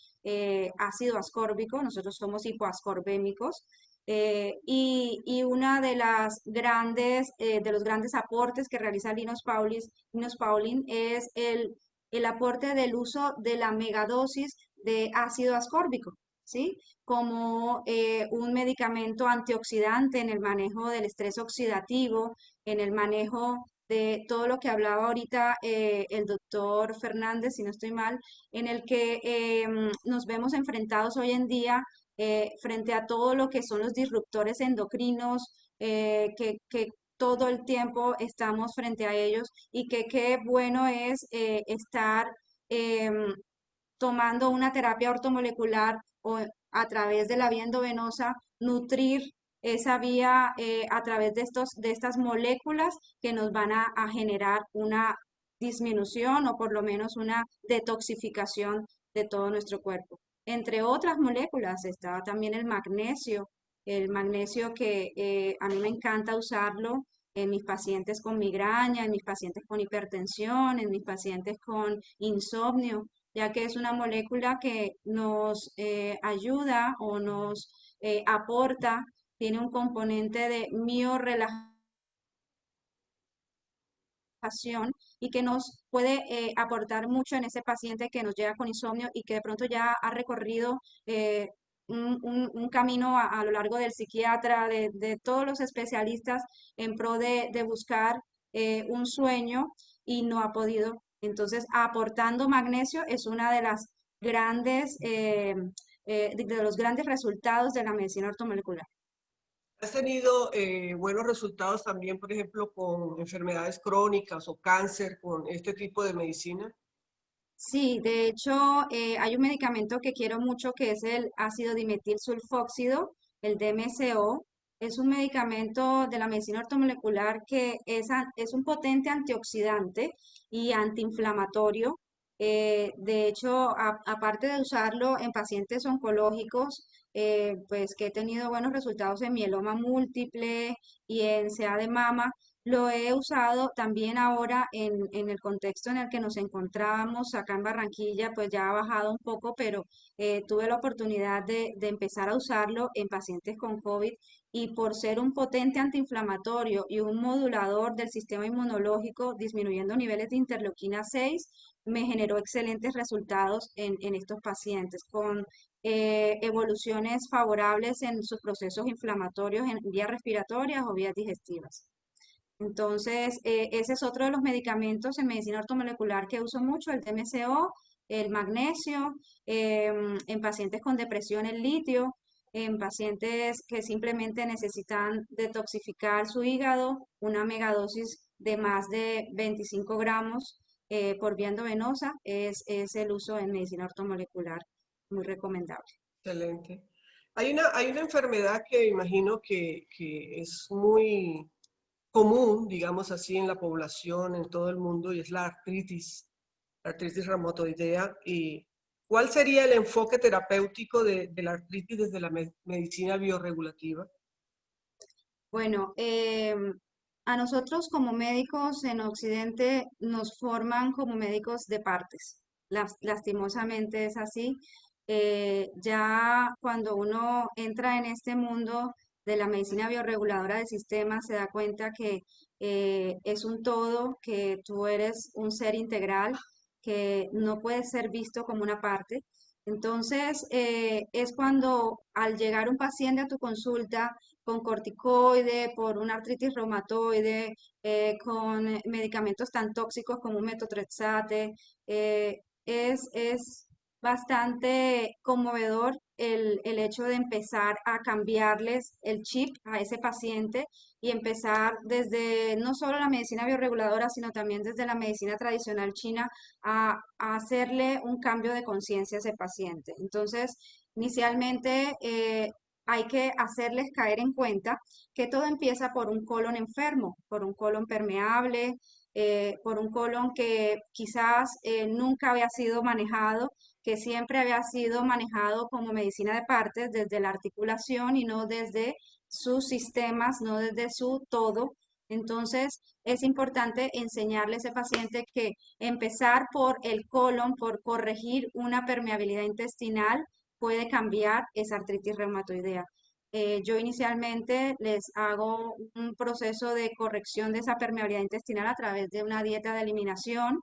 ácido ascórbico, nosotros somos hipoascorbémicos. Y una de las grandes, de los grandes aportes que realiza Linus Pauling es el aporte del uso de la megadosis de ácido ascórbico, ¿sí? Como un medicamento antioxidante en el manejo del estrés oxidativo, en el manejo de todo lo que hablaba ahorita el doctor Fernández, si no estoy mal, en el que nos vemos enfrentados hoy en día frente a todo lo que son los disruptores endocrinos, que todo el tiempo estamos frente a ellos y que qué bueno es estar tomando una terapia ortomolecular o a través de la vía endovenosa, nutrir esa vía a través de estas moléculas que nos van a generar una disminución o por lo menos una detoxificación de todo nuestro cuerpo. Entre otras moléculas está también el magnesio que a mí me encanta usarlo en mis pacientes con migraña, en mis pacientes con hipertensión, en mis pacientes con insomnio, ya que es una molécula que nos ayuda o nos aporta, tiene un componente de miorrelajación y que nos puede aportar mucho en ese paciente que nos llega con insomnio y que de pronto ya ha recorrido un camino a lo largo del psiquiatra, de todos los especialistas en pro de buscar un sueño y no ha podido. Entonces, aportando magnesio es una de las grandes, de los grandes resultados de la medicina ortomolecular. ¿Has tenido buenos resultados también, por ejemplo, con enfermedades crónicas o cáncer con este tipo de medicina? Sí, de hecho, hay un medicamento que quiero mucho que es el ácido dimetilsulfóxido, el DMSO. Es un medicamento de la medicina ortomolecular que es un potente antioxidante y antiinflamatorio. De hecho, aparte de usarlo en pacientes oncológicos, pues que he tenido buenos resultados en mieloma múltiple y en CA de mama, lo he usado también ahora en el contexto en el que nos encontramos acá en Barranquilla, pues ya ha bajado un poco, pero tuve la oportunidad de empezar a usarlo en pacientes con COVID y por ser un potente antiinflamatorio y un modulador del sistema inmunológico, disminuyendo niveles de interleuquina 6, me generó excelentes resultados en estos pacientes con evoluciones favorables en sus procesos inflamatorios en vías respiratorias o vías digestivas. Entonces, ese es otro de los medicamentos en medicina ortomolecular que uso mucho, el DMSO, el magnesio, en pacientes con depresión, el litio, en pacientes que simplemente necesitan detoxificar su hígado, una megadosis de más de 25 gramos por vía endovenosa, es el uso en medicina ortomolecular, muy recomendable. Excelente. Hay una enfermedad que imagino que es muy común, digamos así, en la población, en todo el mundo, y es la artritis reumatoidea. ¿Y cuál sería el enfoque terapéutico de la artritis desde la medicina bioregulativa? Bueno, a nosotros como médicos en Occidente nos forman como médicos de partes. Lastimosamente es así. Ya cuando uno entra en este mundo de la medicina bioreguladora del sistema, se da cuenta que es un todo, que tú eres un ser integral, que no puedes ser visto como una parte. Entonces, es cuando al llegar un paciente a tu consulta, con corticoide, por una artritis reumatoide, con medicamentos tan tóxicos como un metotrexate. Es bastante conmovedor el hecho de empezar a cambiarles el chip a ese paciente y empezar desde no solo la medicina bioreguladora, sino también desde la medicina tradicional china a hacerle un cambio de conciencia a ese paciente. Entonces, inicialmente hay que hacerles caer en cuenta que todo empieza por un colon enfermo, por un colon permeable, por un colon que quizás nunca había sido manejado, que siempre había sido manejado como medicina de partes desde la articulación y no desde sus sistemas, no desde su todo. Entonces, es importante enseñarle a ese paciente que empezar por el colon, por corregir una permeabilidad intestinal, puede cambiar esa artritis reumatoidea. Yo inicialmente les hago un proceso de corrección de esa permeabilidad intestinal a través de una dieta de eliminación.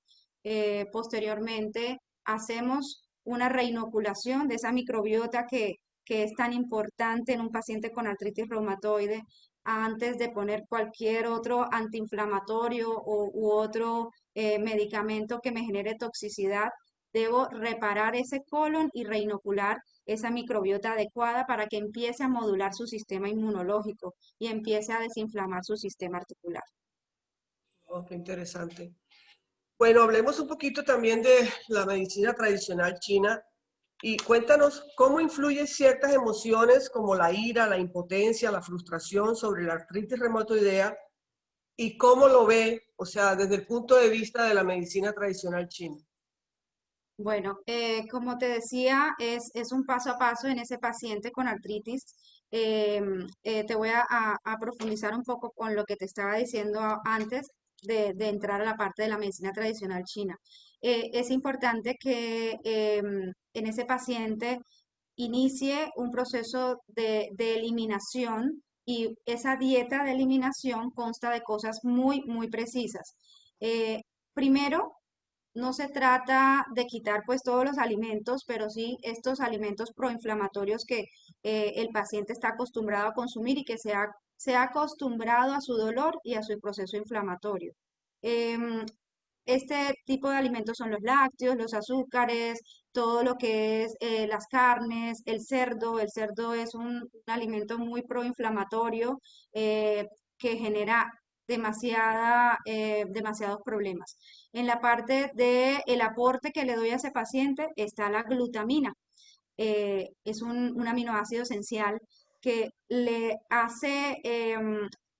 Posteriormente, hacemos una reinoculación de esa microbiota que es tan importante en un paciente con artritis reumatoide antes de poner cualquier otro antiinflamatorio u otro medicamento que me genere toxicidad. Debo reparar ese colon y reinocular esa microbiota adecuada para que empiece a modular su sistema inmunológico y empiece a desinflamar su sistema articular. Oh, qué interesante. Bueno, hablemos un poquito también de la medicina tradicional china y cuéntanos cómo influyen ciertas emociones como la ira, la impotencia, la frustración sobre la artritis reumatoidea y cómo lo ve, o sea, desde el punto de vista de la medicina tradicional china. Bueno, como te decía, es un paso a paso en ese paciente con artritis. Te voy a profundizar un poco con lo que te estaba diciendo antes de entrar a la parte de la medicina tradicional china. Es importante que en ese paciente inicie un proceso de eliminación y esa dieta de eliminación consta de cosas muy, muy precisas. Primero, no se trata de quitar pues todos los alimentos, pero sí estos alimentos proinflamatorios que el paciente está acostumbrado a consumir y que se ha acostumbrado a su dolor y a su proceso inflamatorio. Em, este tipo de alimentos son los lácteos, los azúcares, todo lo que es las carnes, el cerdo. El cerdo es un alimento muy proinflamatorio que genera demasiados problemas. En la parte del aporte que le doy a ese paciente está la glutamina. Es un aminoácido esencial que le hace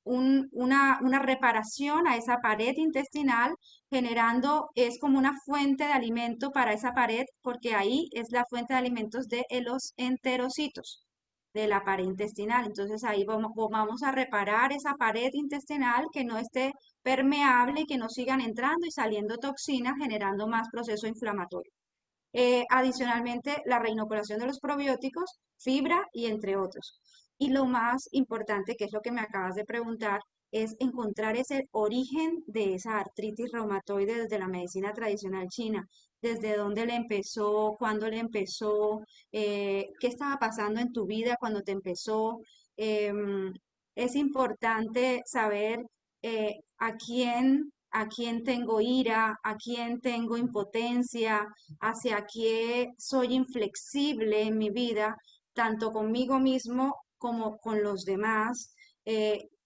una reparación a esa pared intestinal, generando, es como una fuente de alimento para esa pared, porque ahí es la fuente de alimentos de los enterocitos de la pared intestinal. Entonces ahí vamos a reparar esa pared intestinal que no esté permeable y que no sigan entrando y saliendo toxinas, generando más proceso inflamatorio. Adicionalmente, la reinoculación de los probióticos, fibra y entre otros. Y lo más importante, que es lo que me acabas de preguntar, es encontrar ese origen de esa artritis reumatoide desde la medicina tradicional china, desde dónde le empezó, cuándo le empezó, qué estaba pasando en tu vida cuando te empezó. Es importante saber a quién tengo ira, a quién tengo impotencia, hacia qué soy inflexible en mi vida, tanto conmigo mismo como con los demás.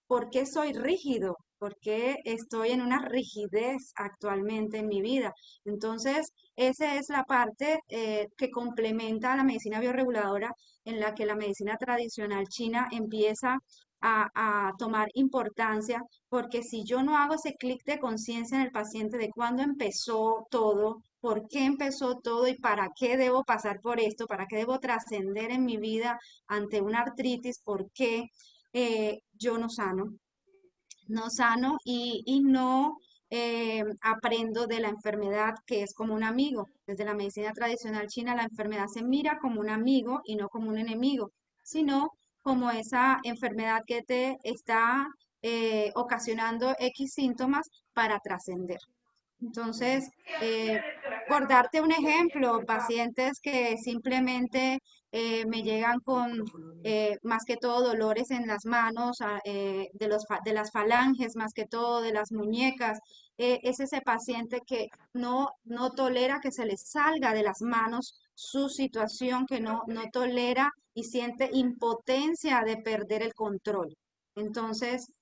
¿Por qué soy rígido? ¿Por qué estoy en una rigidez actualmente en mi vida? Entonces, esa es la parte que complementa a la medicina bioreguladora, en la que la medicina tradicional china empieza a tomar importancia, porque si yo no hago ese clic de conciencia en el paciente de cuándo empezó todo, por qué empezó todo y para qué debo pasar por esto, para qué debo trascender en mi vida ante una artritis, por qué yo no sano y no aprendo de la enfermedad, que es como un amigo. Desde la medicina tradicional china, la enfermedad se mira como un amigo y no como un enemigo, sino como esa enfermedad que te está ocasionando X síntomas para trascender. Entonces, por darte un ejemplo, pacientes que simplemente me llegan con más que todo dolores en las manos, de las falanges, más que todo de las muñecas, es ese paciente que no tolera que se le salga de las manos su situación, que no tolera y siente impotencia de perder el control. Entonces,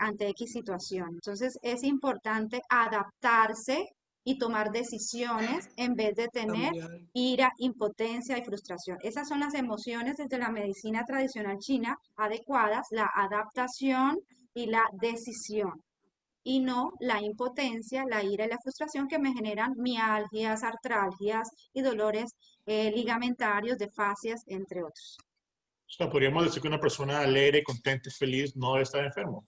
ante X situación. Entonces, es importante adaptarse y tomar decisiones en vez de tener Cambiar. ira, impotencia y frustración. Esas son las emociones desde la medicina tradicional china adecuadas, la adaptación y la decisión, y no la impotencia, la ira y la frustración que me generan mialgias, artralgias y dolores ligamentarios, de fascias, entre otros. O sea, podríamos decir que una persona alegre, contenta y feliz no debe estar enfermo.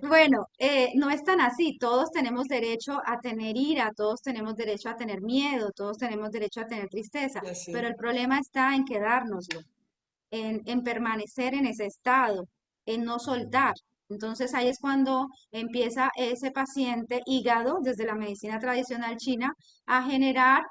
Bueno, no es tan así. Todos tenemos derecho a tener ira, todos tenemos derecho a tener miedo, todos tenemos derecho a tener tristeza, Así. pero el problema está en quedárnoslo, en permanecer en ese estado, en no soltar. Entonces ahí es cuando empieza ese paciente hígado, desde la medicina tradicional china, a generar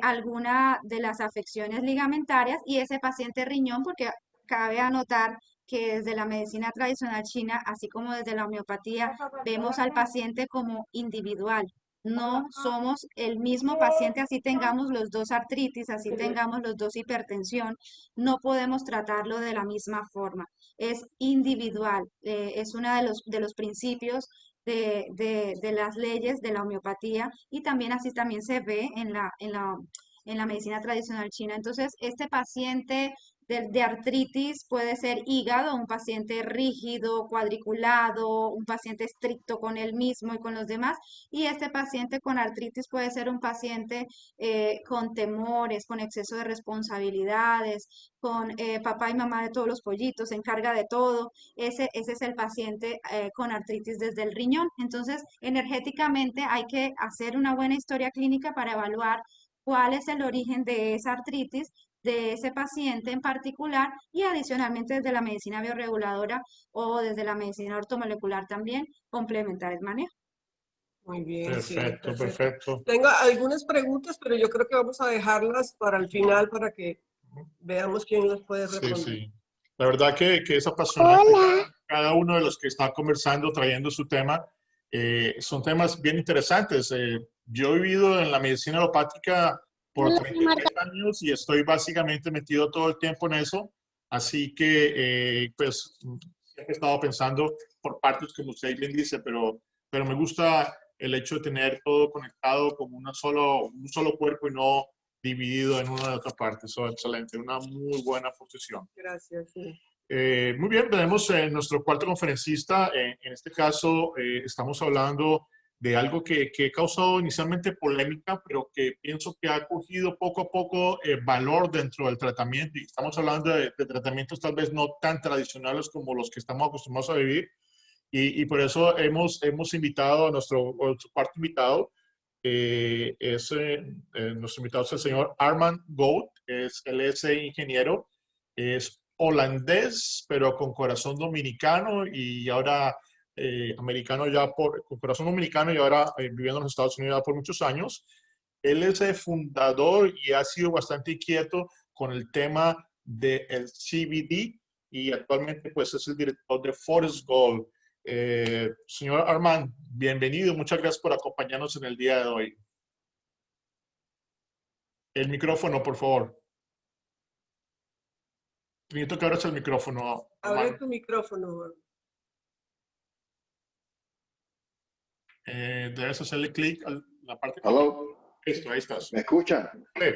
alguna de las afecciones ligamentarias, y ese paciente riñón, porque cabe anotar que desde la medicina tradicional china, así como desde la homeopatía, vemos al paciente como individual. No somos el mismo paciente, así tengamos los dos artritis, así tengamos los dos hipertensión, no podemos tratarlo de la misma forma. Es individual, es uno de los principios de las leyes de la homeopatía, y también así también se ve en la medicina tradicional china. Entonces, este paciente de artritis puede ser hígado, un paciente rígido, cuadriculado, un paciente estricto con él mismo y con los demás, y este paciente con artritis puede ser un paciente con temores, con exceso de responsabilidades, con papá y mamá de todos los pollitos, se encarga de todo. Ese es el paciente con artritis desde el riñón. Entonces, energéticamente hay que hacer una buena historia clínica para evaluar cuál es el origen de esa artritis de ese paciente en particular, y adicionalmente desde la medicina bioreguladora o desde la medicina ortomolecular también complementar el manejo. Muy bien, Perfecto, sí, perfecto. Tengo algunas preguntas, pero yo creo que vamos a dejarlas para el final para que veamos quién las puede Sí, responder. sí. La verdad que es apasionante. Cada uno de los que está conversando, trayendo su tema, son temas bien interesantes. Yo he vivido en la medicina alopática por 33 años y estoy básicamente metido todo el tiempo en eso. Así que, pues, siempre he estado pensando por partes, como usted bien dice, pero me gusta el hecho de tener todo conectado como un solo cuerpo y no dividido en una de otra parte. Eso es excelente, una muy buena posición. Gracias. Sí. Muy bien, tenemos nuestro cuarto conferencista. En este caso, estamos hablando de algo que ha causado inicialmente polémica, pero que pienso que ha cogido poco a poco valor dentro del tratamiento. Y estamos hablando de tratamientos tal vez no tan tradicionales como los que estamos acostumbrados a vivir. Y por eso hemos invitado a nuestro cuarto invitado. Nuestro invitado es el señor Armand Goot. Él es ingeniero, es holandés, pero con corazón dominicano y ahora americano con corazón dominicano y ahora viviendo en los Estados Unidos ya por muchos años. Él es el fundador y ha sido bastante inquieto con el tema del CBD y actualmente pues es el director de Forest Gold. Señor Armand, bienvenido. Muchas gracias por acompañarnos en el día de hoy. El micrófono, por favor. Necesito que abras el micrófono. Abre tu micrófono. Debes hacerle clic a la parte. Hello. Listo, ahí estás. ¿Me escuchan? Sí.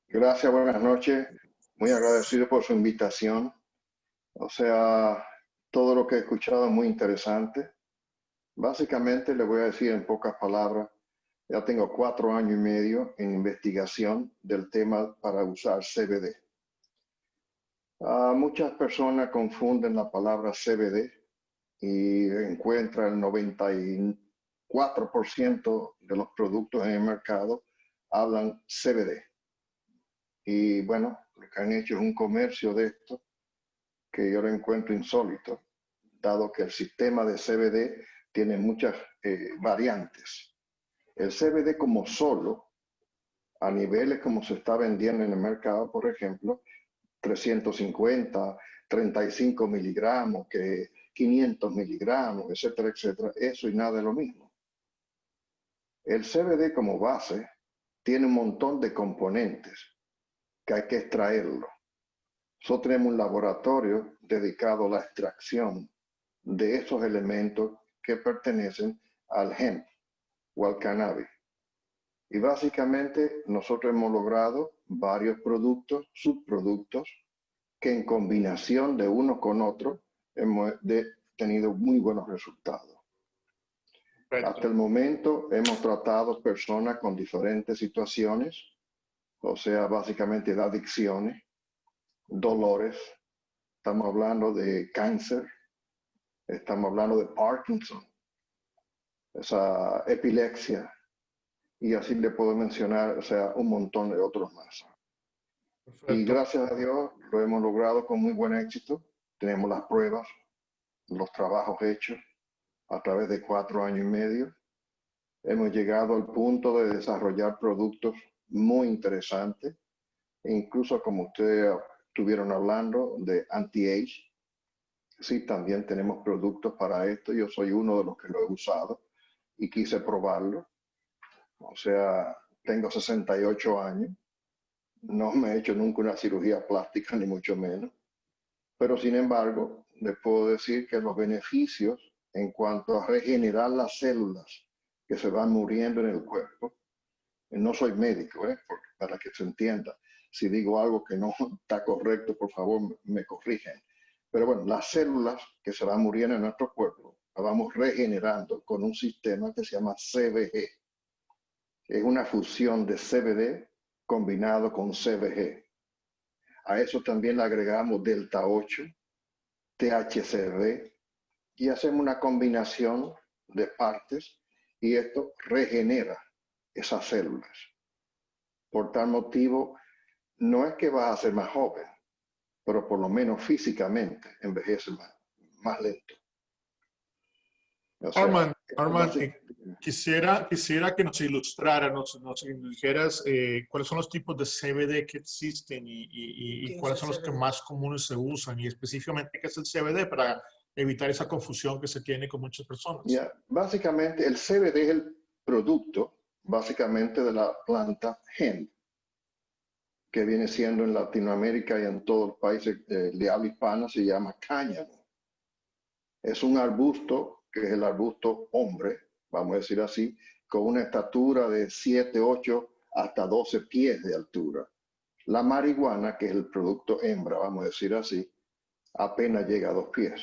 Gracias, buenas noches. Muy agradecido por su invitación. O sea, todo lo que he escuchado es muy interesante. Básicamente, le voy a decir en pocas palabras, ya tengo 4 años y medio en investigación del tema para usar CBD. Muchas personas confunden la palabra CBD y encuentran el 94% de los productos en el mercado hablan CBD. Y bueno, lo que han hecho es un comercio de esto que yo lo encuentro insólito, dado que el sistema de CBD tiene muchas variantes. El CBD como solo, a niveles como se está vendiendo en el mercado, por ejemplo, 350, 35 miligramos, que 500 miligramos, etcétera, etcétera, eso y nada es lo mismo. El CBD como base tiene un montón de componentes que hay que extraerlo. Nosotros tenemos un laboratorio dedicado a la extracción de esos elementos que pertenecen al hemp o al cannabis. Y básicamente nosotros hemos logrado varios productos, subproductos, que en combinación de uno con otro hemos tenido muy buenos resultados. Perfecto. Hasta el momento hemos tratado personas con diferentes situaciones, o sea, básicamente de adicciones, dolores, estamos hablando de cáncer, estamos hablando de Parkinson, esa epilepsia, y así le puedo mencionar, o sea, un montón de otros más. Perfecto. Y gracias a Dios lo hemos logrado con muy buen éxito. Tenemos las pruebas, los trabajos hechos a través de 4 años y medio. Hemos llegado al punto de desarrollar productos muy interesantes, e incluso como ustedes estuvieron hablando de anti-age. Sí, también tenemos productos para esto. Yo soy uno de los que lo he usado y quise probarlo. O sea, tengo 68 años. No me he hecho nunca una cirugía plástica, ni mucho menos. Pero sin embargo, les puedo decir que los beneficios en cuanto a regenerar las células que se van muriendo en el cuerpo, no soy médico, para que se entienda. Si digo algo que no está correcto, por favor, me corrigen. Pero bueno, las células que se van muriendo en nuestro cuerpo, las vamos regenerando con un sistema que se llama CBG. Es una fusión de CBD combinado con CBG. A eso también le agregamos delta 8, THCV, y hacemos una combinación de partes y esto regenera esas células. Por tal motivo, no es que vas a ser más joven, pero por lo menos físicamente envejece más lento. O sea, Armand, quisiera que nos ilustrara, nos dijeras cuáles son los tipos de CBD que existen y cuáles son los que más comunes se usan y específicamente qué es el CBD para evitar esa confusión que se tiene con muchas personas. Básicamente el CBD es el producto básicamente de la planta hemp, que viene siendo en Latinoamérica y en todos los países de habla hispana se llama cáñamo. Es un arbusto que es el arbusto hombre, vamos a decir así, con una estatura de 7, 8 hasta 12 pies de altura. La marihuana, que es el producto hembra, vamos a decir así, apenas llega a 2 pies.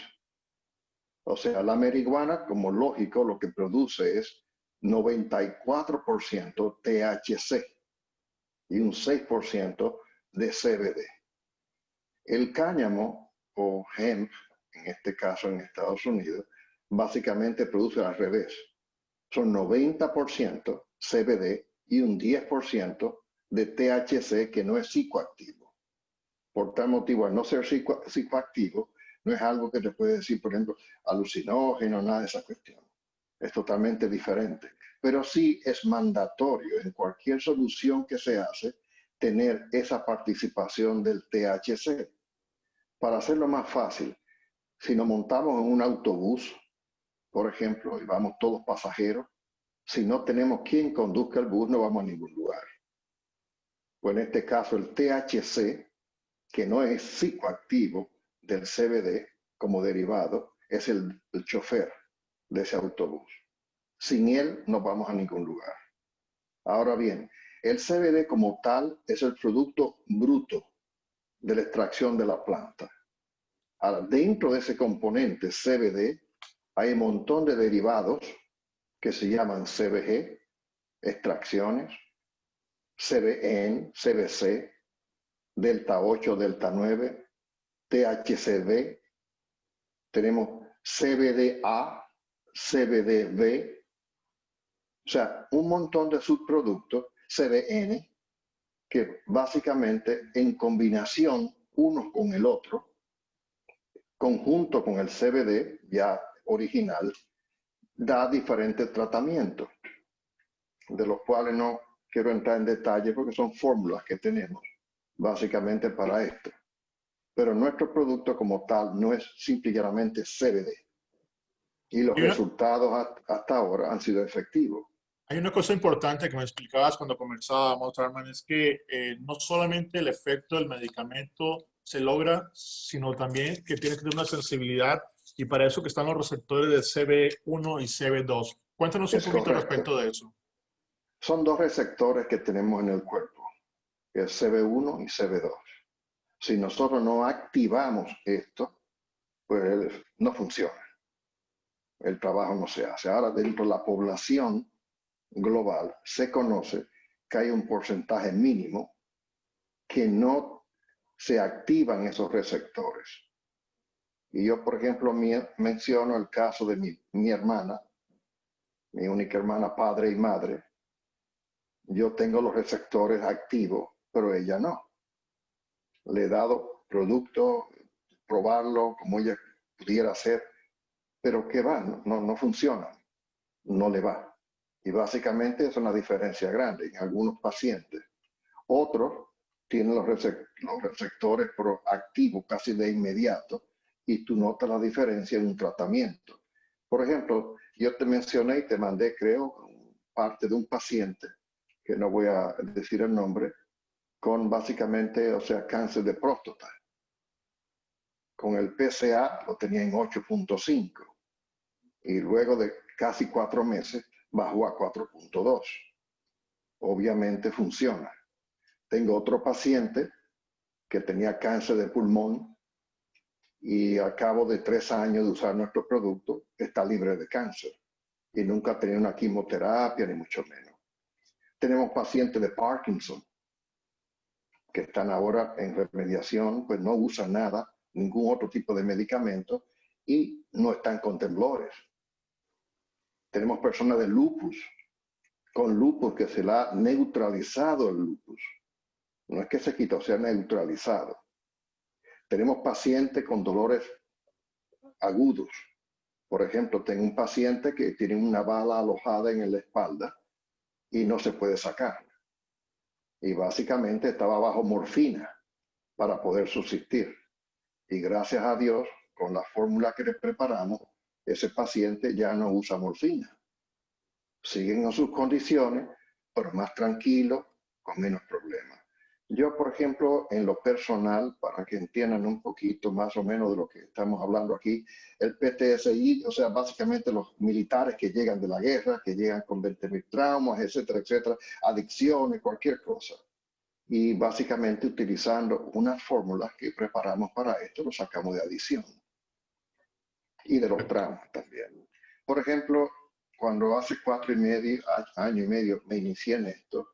O sea, la marihuana, como lógico, lo que produce es 94% THC y un 6% de CBD. El cáñamo o hemp, en este caso en Estados Unidos, básicamente produce al revés. Son 90% CBD y un 10% de THC que no es psicoactivo. Por tal motivo, al no ser psicoactivo, no es algo que te puede decir, por ejemplo, alucinógeno, nada de esa cuestión. Es totalmente diferente. Pero sí es mandatorio en cualquier solución que se hace tener esa participación del THC. Para hacerlo más fácil, si nos montamos en un autobús, por ejemplo, y vamos todos pasajeros, si no tenemos quien conduzca el bus, no vamos a ningún lugar. Pues en este caso, el THC, que no es psicoactivo del CBD como derivado, es el chofer de ese autobús. Sin él no vamos a ningún lugar. Ahora bien, el CBD como tal es el producto bruto de la extracción de la planta. Ahora, dentro de ese componente CBD hay un montón de derivados que se llaman CBG, extracciones, CBN, CBC, delta 8, delta 9, THCV, tenemos CBDA, CBDV, o sea, un montón de subproductos, CBN, que básicamente en combinación uno con el otro, conjunto con el CBD ya original, da diferentes tratamientos, de los cuales no quiero entrar en detalle porque son fórmulas que tenemos básicamente para esto. Pero nuestro producto como tal no es simplemente CBD. Y los resultados hasta ahora han sido efectivos. Hay una cosa importante que me explicabas cuando conversábamos, Arman, es que no solamente el efecto del medicamento se logra, sino también que tiene que tener una sensibilidad, y para eso que están los receptores de CB1 y CB2. Cuéntanos un poquito respecto de eso. Son dos receptores que tenemos en el cuerpo, que es CB1 y CB2. Si nosotros no activamos esto, pues no funciona. El trabajo no se hace. Ahora, dentro de la población global, se conoce que hay un porcentaje mínimo que no se activan esos receptores. Y yo, por ejemplo, menciono el caso de mi hermana, mi única hermana, padre y madre. Yo tengo los receptores activos, pero ella no. Le he dado producto, probarlo como ella pudiera hacer, pero ¿qué va? No funciona, no le va. Y básicamente es una diferencia grande en algunos pacientes. Otros tienen los receptores proactivos casi de inmediato y tú notas la diferencia en un tratamiento. Por ejemplo, yo te mencioné y te mandé, creo, parte de un paciente, que no voy a decir el nombre, con básicamente, o sea, cáncer de próstata. Con el PSA lo tenía en 8.5 y luego de casi 4 meses bajó a 4.2. Obviamente funciona. Tengo otro paciente que tenía cáncer de pulmón y al cabo de 3 años de usar nuestro producto está libre de cáncer y nunca ha tenido una quimioterapia ni mucho menos. Tenemos pacientes de Parkinson que están ahora en remediación, pues no usan nada, ningún otro tipo de medicamento y no están con temblores. Tenemos personas de lupus, con lupus que se le ha neutralizado el lupus. No es que se quitó, se ha neutralizado. Tenemos pacientes con dolores agudos. Por ejemplo, tengo un paciente que tiene una bala alojada en la espalda y no se puede sacar. Y básicamente estaba bajo morfina para poder subsistir. Y gracias a Dios, con la fórmula que le preparamos, ese paciente ya no usa morfina. Siguen en sus condiciones, pero más tranquilo, con menos problemas. Yo, por ejemplo, en lo personal, para que entiendan un poquito más o menos de lo que estamos hablando aquí, el PTSI, o sea, básicamente los militares que llegan de la guerra, que llegan con 20.000 traumas, etcétera, etcétera, adicciones, cualquier cosa. Y básicamente utilizando unas fórmulas que preparamos para esto, lo sacamos de adicción y de los traumas también. Por ejemplo, cuando hace 4 años y medio me inicié en esto,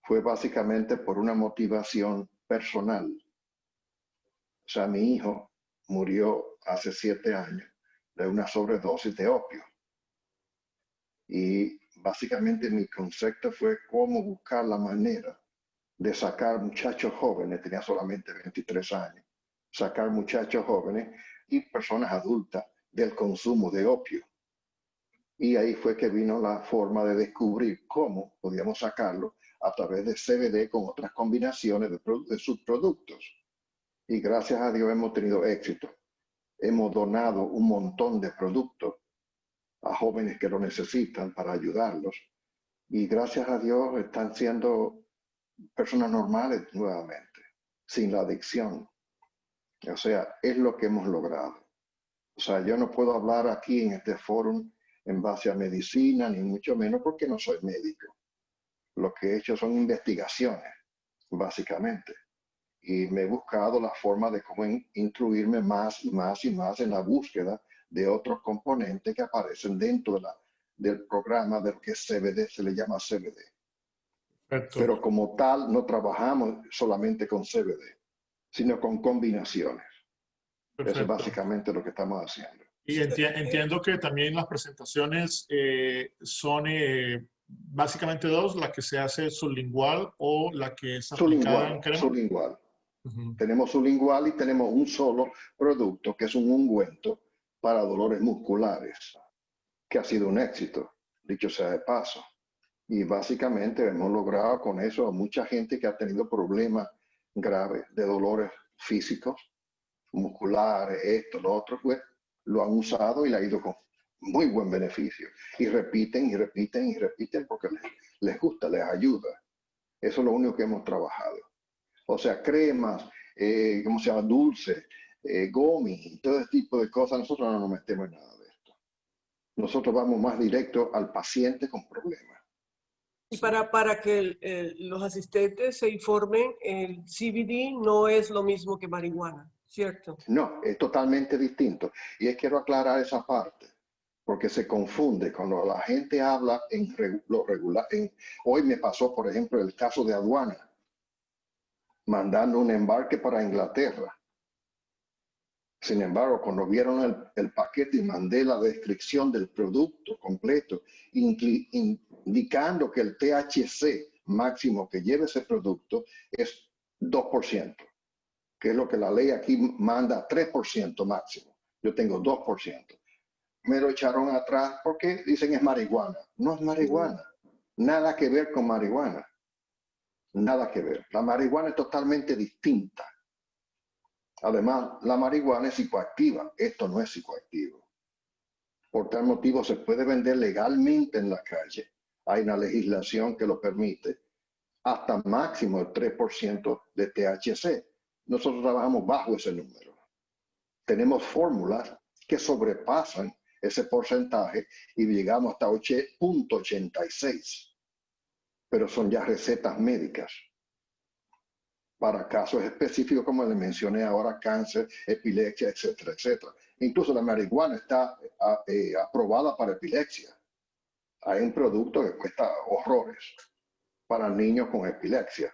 fue básicamente por una motivación personal. O sea, mi hijo murió hace 7 años de una sobredosis de opio. Y básicamente mi concepto fue cómo buscar la manera de sacar muchachos jóvenes, tenía solamente 23 años, sacar muchachos jóvenes y personas adultas del consumo de opio. Y ahí fue que vino la forma de descubrir cómo podíamos sacarlo a través de CBD con otras combinaciones de subproductos. Y gracias a Dios hemos tenido éxito. Hemos donado un montón de productos a jóvenes que lo necesitan para ayudarlos. Y gracias a Dios están siendo personas normales nuevamente, sin la adicción. O sea, es lo que hemos logrado. O sea, yo no puedo hablar aquí en este foro en base a medicina, ni mucho menos porque no soy médico. Lo que he hecho son investigaciones, básicamente. Y me he buscado la forma de cómo instruirme más y más y más en la búsqueda de otros componentes que aparecen dentro del programa de lo que es CBD, se le llama CBD. Perfecto. Pero como tal, no trabajamos solamente con CBD, sino con combinaciones. Perfecto. Eso es básicamente lo que estamos haciendo. Y entiendo que también las presentaciones son básicamente dos, la que se hace sublingual o la que es aplicada en crema. Sublingual. Tenemos sublingual y tenemos un solo producto que es un ungüento para dolores musculares, que ha sido un éxito, dicho sea de paso. Y básicamente hemos logrado con eso a mucha gente que ha tenido problemas graves de dolores físicos, musculares, esto, lo otro, pues lo han usado y le ha ido con muy buen beneficio. Y repiten y repiten y repiten porque les gusta, les ayuda. Eso es lo único que hemos trabajado. O sea, cremas, ¿cómo se llama? Dulces, gomis, todo ese tipo de cosas. Nosotros no nos metemos en nada de esto. Nosotros vamos más directo al paciente con problemas. Y para que los asistentes se informen, el CBD no es lo mismo que marihuana, ¿cierto? No, es totalmente distinto. Y quiero aclarar esa parte, porque se confunde cuando la gente habla en lo regular. Hoy me pasó, por ejemplo, el caso de aduana, mandando un embarque para Inglaterra. Sin embargo, cuando vieron el paquete y mandé la descripción del producto completo, indicando que el THC máximo que lleva ese producto es 2%, que es lo que la ley aquí manda 3% máximo. Yo tengo 2%. Me lo echaron atrás porque dicen es marihuana. No es marihuana. Nada que ver con marihuana. Nada que ver. La marihuana es totalmente distinta. Además, la marihuana es psicoactiva. Esto no es psicoactivo. Por tal motivo, se puede vender legalmente en la calle. Hay una legislación que lo permite. Hasta máximo el 3% de THC. Nosotros trabajamos bajo ese número. Tenemos fórmulas que sobrepasan ese porcentaje y llegamos hasta 8.86. Pero son ya recetas médicas para casos específicos, como les mencioné ahora, cáncer, epilepsia, etcétera, etcétera. Incluso la marihuana está aprobada para epilepsia. Hay un producto que cuesta horrores para niños con epilepsia.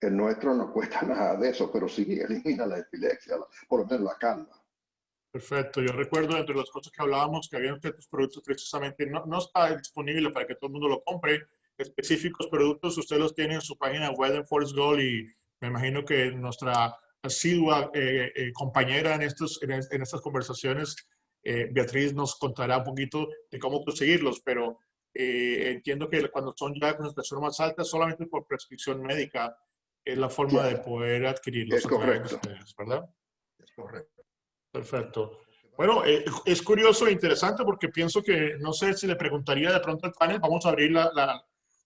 El nuestro no cuesta nada de eso, pero sí elimina la epilepsia, por lo menos la calma. Perfecto. Yo recuerdo entre las cosas que hablábamos que había ciertos productos precisamente no está disponible para que todo el mundo lo compre. Específicos productos ustedes los tienen en su página web en Forest Gold y me imagino que nuestra asidua compañera en estas conversaciones, Beatriz, nos contará un poquito de cómo conseguirlos, pero entiendo que cuando son ya concentraciones más altas, solamente por prescripción médica es la forma de poder adquirirlos. Es correcto. Ustedes, ¿verdad? Es correcto. Perfecto. Bueno, es curioso e interesante porque pienso que, no sé si le preguntaría de pronto al panel, vamos a abrir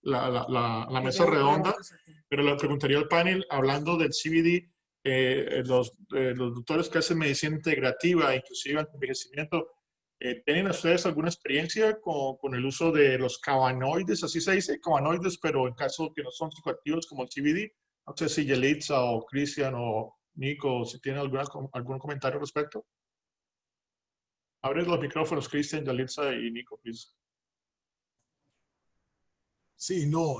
la Sí, mesa tengo redonda, preguntas aquí. pero le preguntaría al panel, hablando del CBD, los doctores que hacen medicina integrativa, inclusive anti-envejecimiento, ¿tienen ustedes alguna experiencia con el uso de los cannabinoides? Así se dice, cannabinoides, pero en casos que no son psicoactivos como el CBD. No sé si Yelitza o Cristian o Nico, si tienen algún comentario al respecto. Abre los micrófonos, Cristian, Yelitza y Nico, please. Sí, no,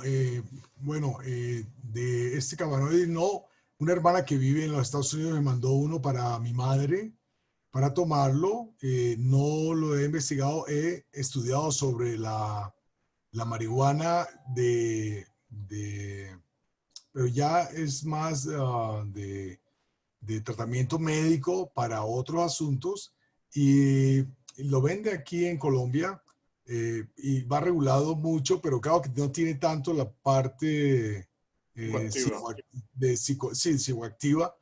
bueno, de este cannabinoide no. Una hermana que vive en los Estados Unidos me mandó uno para mi madre para tomarlo. No lo he investigado, he estudiado sobre la marihuana pero ya es más de tratamiento médico para otros asuntos y lo vende aquí en Colombia y va regulado mucho, pero claro que no tiene tanto la parte psicoactiva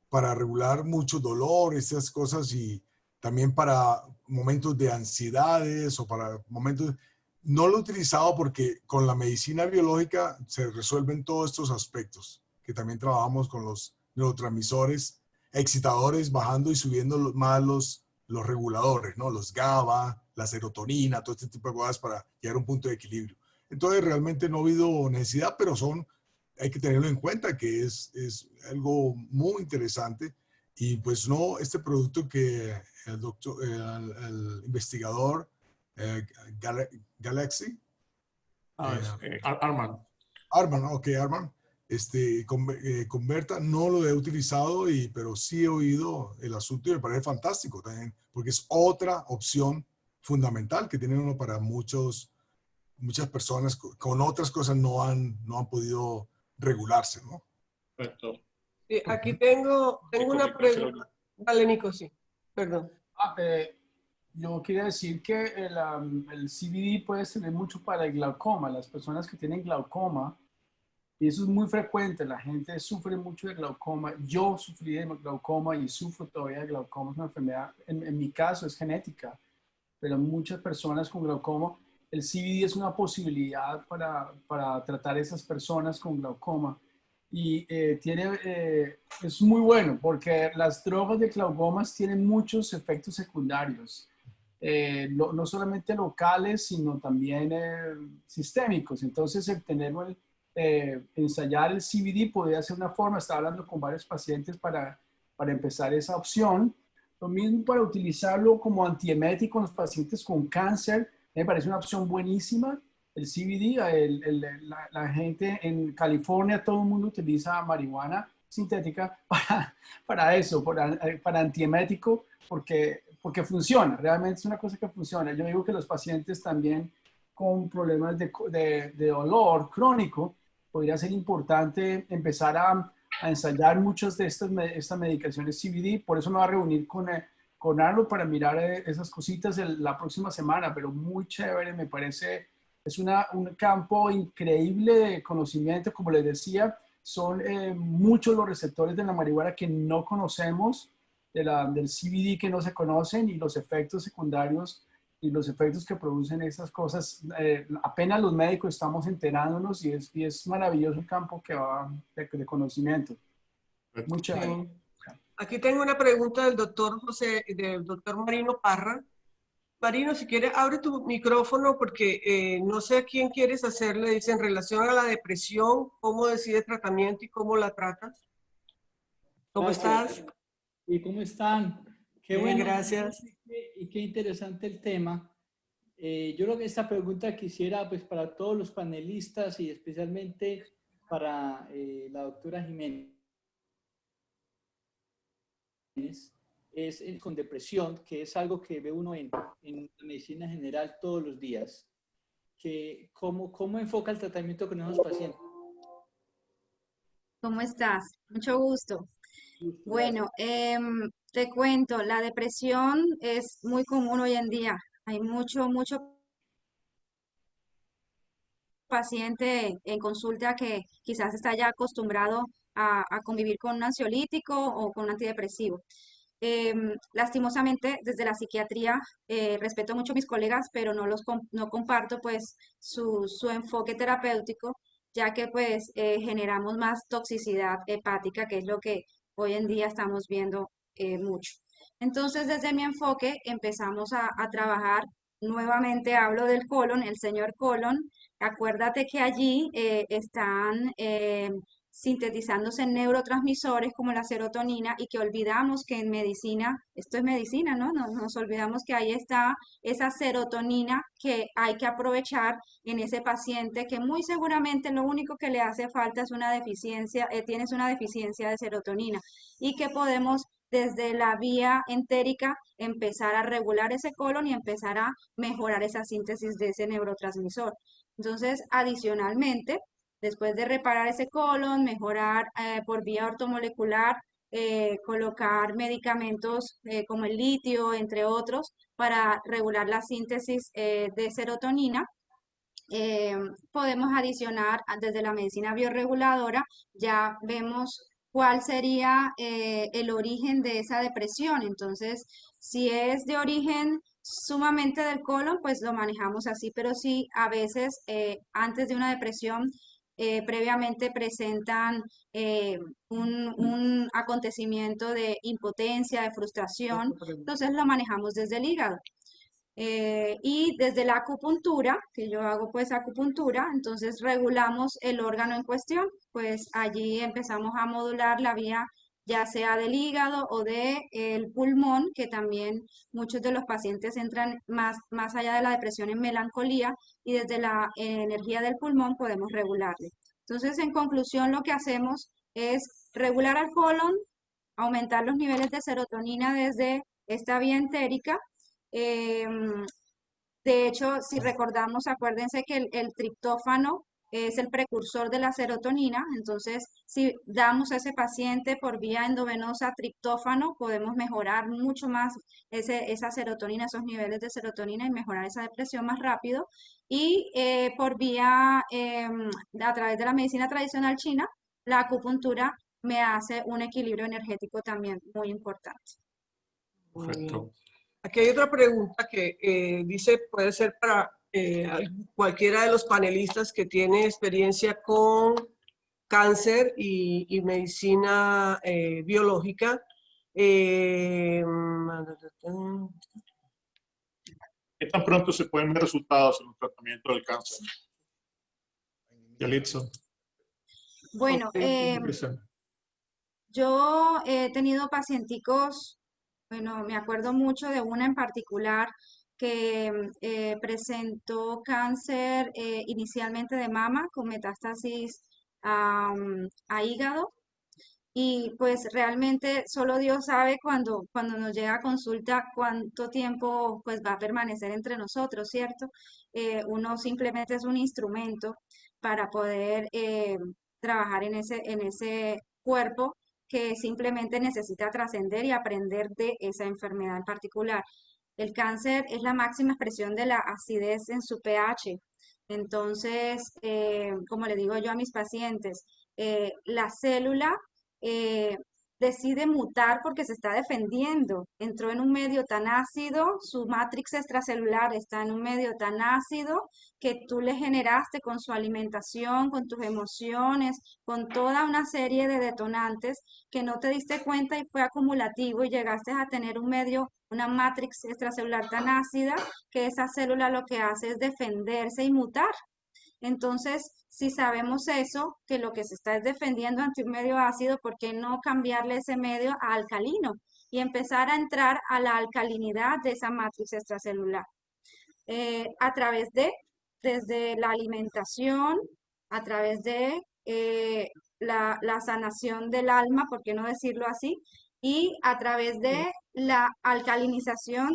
para regular mucho dolor, esas cosas y también para momentos de ansiedades o para momentos. No lo he utilizado porque con la medicina biológica se resuelven todos estos aspectos, que también trabajamos con los neurotransmisores, excitadores, bajando y subiendo más los reguladores, ¿no? Los GABA, la serotonina, todo este tipo de cosas para llegar a un punto de equilibrio. Entonces realmente no ha habido necesidad, pero hay que tenerlo en cuenta que es algo muy interesante y pues no, este producto que el investigador Galaxy. Arman. Arman, ok, Arman. Converta, no lo he utilizado, pero sí he oído el asunto y me parece fantástico también, porque es otra opción fundamental que tiene uno para muchas personas con otras cosas no han podido regularse, ¿no? Perfecto. Sí, aquí tengo una pregunta. Dale, Nico, sí. Perdón. Yo quería decir que el CBD puede servir mucho para el glaucoma. Las personas que tienen glaucoma, y eso es muy frecuente, la gente sufre mucho de glaucoma. Yo sufrí de glaucoma y sufro todavía de glaucoma. Es una enfermedad, en mi caso es genética, pero muchas personas con glaucoma, el CBD es una posibilidad para tratar a esas personas con glaucoma. Y es muy bueno porque las drogas de glaucomas tienen muchos efectos secundarios. No solamente locales, sino también sistémicos. Entonces, ensayar el CBD podría ser una forma. Estaba hablando con varios pacientes para empezar esa opción. Lo mismo para utilizarlo como antiemético en los pacientes con cáncer. Me parece una opción buenísima. El CBD, la gente en California, todo el mundo utiliza marihuana sintética para eso, para antiemético, porque funciona, realmente es una cosa que funciona. Yo digo que los pacientes también con problemas de dolor crónico, podría ser importante empezar a ensayar muchas de estas medicaciones CBD. Por eso me voy a reunir con Arlo para mirar esas cositas la próxima semana, pero muy chévere, me parece. Es un campo increíble de conocimiento, como les decía, son muchos los receptores de la marihuana que no conocemos, del CBD que no se conocen y los efectos secundarios y los efectos que producen esas cosas. Apenas los médicos estamos enterándonos y es maravilloso el campo que va de conocimiento. Muy chévere. Sí. Aquí tengo una pregunta del doctor Marino Parra. Marino, si quieres, abre tu micrófono porque no sé a quién quieres hacerle. Dice, en relación a la depresión, ¿cómo decides tratamiento y cómo la tratas? ¿Cómo estás? ¿Y cómo están? Qué Bien, bueno. gracias. Y qué interesante el tema. Yo creo que esta pregunta quisiera pues para todos los panelistas y especialmente para la doctora Jiménez. Es con depresión, que es algo que ve uno en medicina general todos los días. ¿Cómo enfoca el tratamiento con esos pacientes? ¿Cómo estás? Mucho gusto. Bueno, te cuento, la depresión es muy común hoy en día. Hay mucho paciente en consulta que quizás está ya acostumbrado a convivir con un ansiolítico o con un antidepresivo. Lastimosamente, desde la psiquiatría, respeto mucho a mis colegas, pero no comparto pues su enfoque terapéutico, ya que pues generamos más toxicidad hepática, que es lo que hoy en día estamos viendo mucho. Entonces, desde mi enfoque empezamos a trabajar, nuevamente hablo del colon, el señor colon. Acuérdate que allí están sintetizándose neurotransmisores como la serotonina y que olvidamos que en medicina, esto es medicina, ¿no? Nos olvidamos que ahí está esa serotonina que hay que aprovechar en ese paciente que muy seguramente lo único que le hace falta es una deficiencia, tienes una deficiencia de serotonina y que podemos desde la vía entérica empezar a regular ese colon y empezar a mejorar esa síntesis de ese neurotransmisor. Entonces, adicionalmente, después de reparar ese colon, mejorar por vía ortomolecular, colocar medicamentos como el litio, entre otros, para regular la síntesis de serotonina. Podemos adicionar desde la medicina bioreguladora, ya vemos cuál sería el origen de esa depresión. Entonces, si es de origen sumamente del colon, pues lo manejamos así, pero si a veces antes de una depresión previamente presentan un acontecimiento de impotencia, de frustración, entonces lo manejamos desde el hígado. Y desde la acupuntura, que yo hago pues acupuntura, entonces regulamos el órgano en cuestión, pues allí empezamos a modular la vía ya sea del hígado o del pulmón, que también muchos de los pacientes entran más allá de la depresión en melancolía y desde la energía del pulmón podemos regularle. Entonces, en conclusión, lo que hacemos es regular al colon, aumentar los niveles de serotonina desde esta vía entérica. De hecho, si recordamos, acuérdense que el triptófano es el precursor de la serotonina, entonces si damos a ese paciente por vía endovenosa triptófano, podemos mejorar mucho más esa serotonina, esos niveles de serotonina y mejorar esa depresión más rápido. Y por vía, a través de la medicina tradicional china, la acupuntura me hace un equilibrio energético también muy importante. Correcto. Aquí hay otra pregunta que dice, puede ser para cualquiera de los panelistas que tiene experiencia con cáncer y medicina biológica. ¿Qué tan pronto se pueden ver resultados en el tratamiento del cáncer? Yalitza. Bueno, Cristian. yo he tenido pacienticos, bueno, me acuerdo mucho de una en particular que presentó cáncer inicialmente de mama con metástasis a hígado y pues realmente solo Dios sabe cuando nos llega a consulta cuánto tiempo pues va a permanecer entre nosotros, ¿cierto? Uno simplemente es un instrumento para poder trabajar en ese cuerpo que simplemente necesita trascender y aprender de esa enfermedad en particular. El cáncer es la máxima expresión de la acidez en su pH. Entonces, como le digo yo a mis pacientes, la célula eh, decide mutar porque se está defendiendo. Entró en un medio tan ácido, su matrix extracelular está en un medio tan ácido que tú le generaste con su alimentación, con tus emociones, con toda una serie de detonantes que no te diste cuenta y fue acumulativo y llegaste a tener un medio, una matrix extracelular tan ácida que esa célula lo que hace es defenderse y mutar. Entonces, si sabemos eso, que lo que se está es defendiendo ante un medio ácido, ¿por qué no cambiarle ese medio a alcalino y empezar a entrar a la alcalinidad de esa matriz extracelular? A través desde la alimentación, a través de la sanación del alma, ¿por qué no decirlo así? Y a través de la alcalinización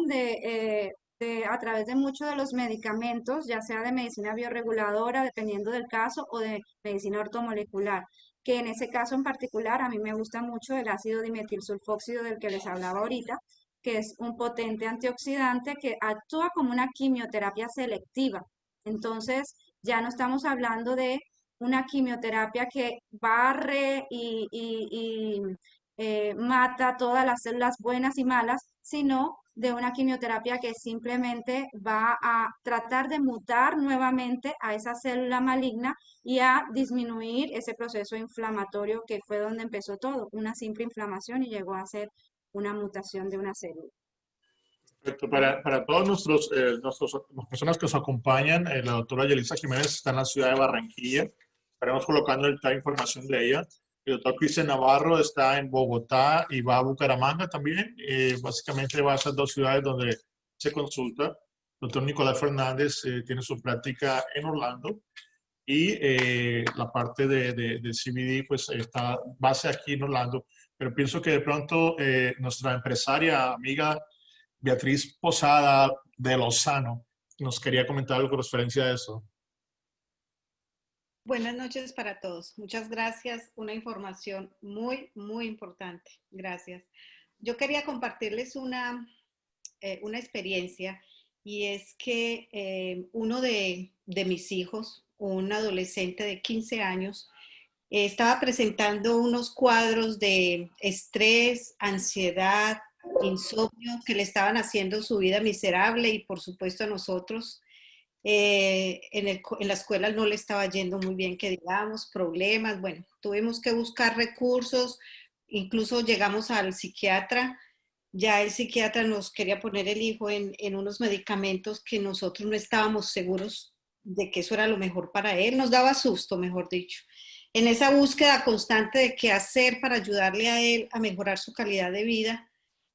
a través de muchos de los medicamentos, ya sea de medicina bioreguladora, dependiendo del caso, o de medicina ortomolecular, que en ese caso en particular a mí me gusta mucho el ácido dimetilsulfóxido del que les hablaba ahorita, que es un potente antioxidante que actúa como una quimioterapia selectiva. Entonces, ya no estamos hablando de una quimioterapia que barre y mata todas las células buenas y malas, sino de una quimioterapia que simplemente va a tratar de mutar nuevamente a esa célula maligna y a disminuir ese proceso inflamatorio que fue donde empezó todo, una simple inflamación y llegó a ser una mutación de una célula. Perfecto. Para todos las personas que nos acompañan, la doctora Yelisa Jiménez está en la ciudad de Barranquilla. Estaremos colocando la información de ella. El doctor Cristian Navarro está en Bogotá y va a Bucaramanga también. Básicamente va a esas dos ciudades donde se consulta. El doctor Nicolás Fernández tiene su práctica en Orlando. Y la parte de CBD pues está base aquí en Orlando. Pero pienso que de pronto nuestra empresaria, amiga Beatriz Posada de Lozano, nos quería comentar algo con referencia a eso. Buenas noches para todos. Muchas gracias. Una información muy, muy importante. Gracias. Yo quería compartirles una experiencia y es que uno de mis hijos, un adolescente de 15 años, estaba presentando unos cuadros de estrés, ansiedad, insomnio que le estaban haciendo su vida miserable y por supuesto a nosotros. En la escuela no le estaba yendo muy bien, que digamos, problemas. Bueno, tuvimos que buscar recursos, incluso llegamos al psiquiatra. Ya el psiquiatra nos quería poner el hijo en unos medicamentos que nosotros no estábamos seguros de que eso era lo mejor para él. Nos daba susto, mejor dicho. En esa búsqueda constante de qué hacer para ayudarle a él a mejorar su calidad de vida,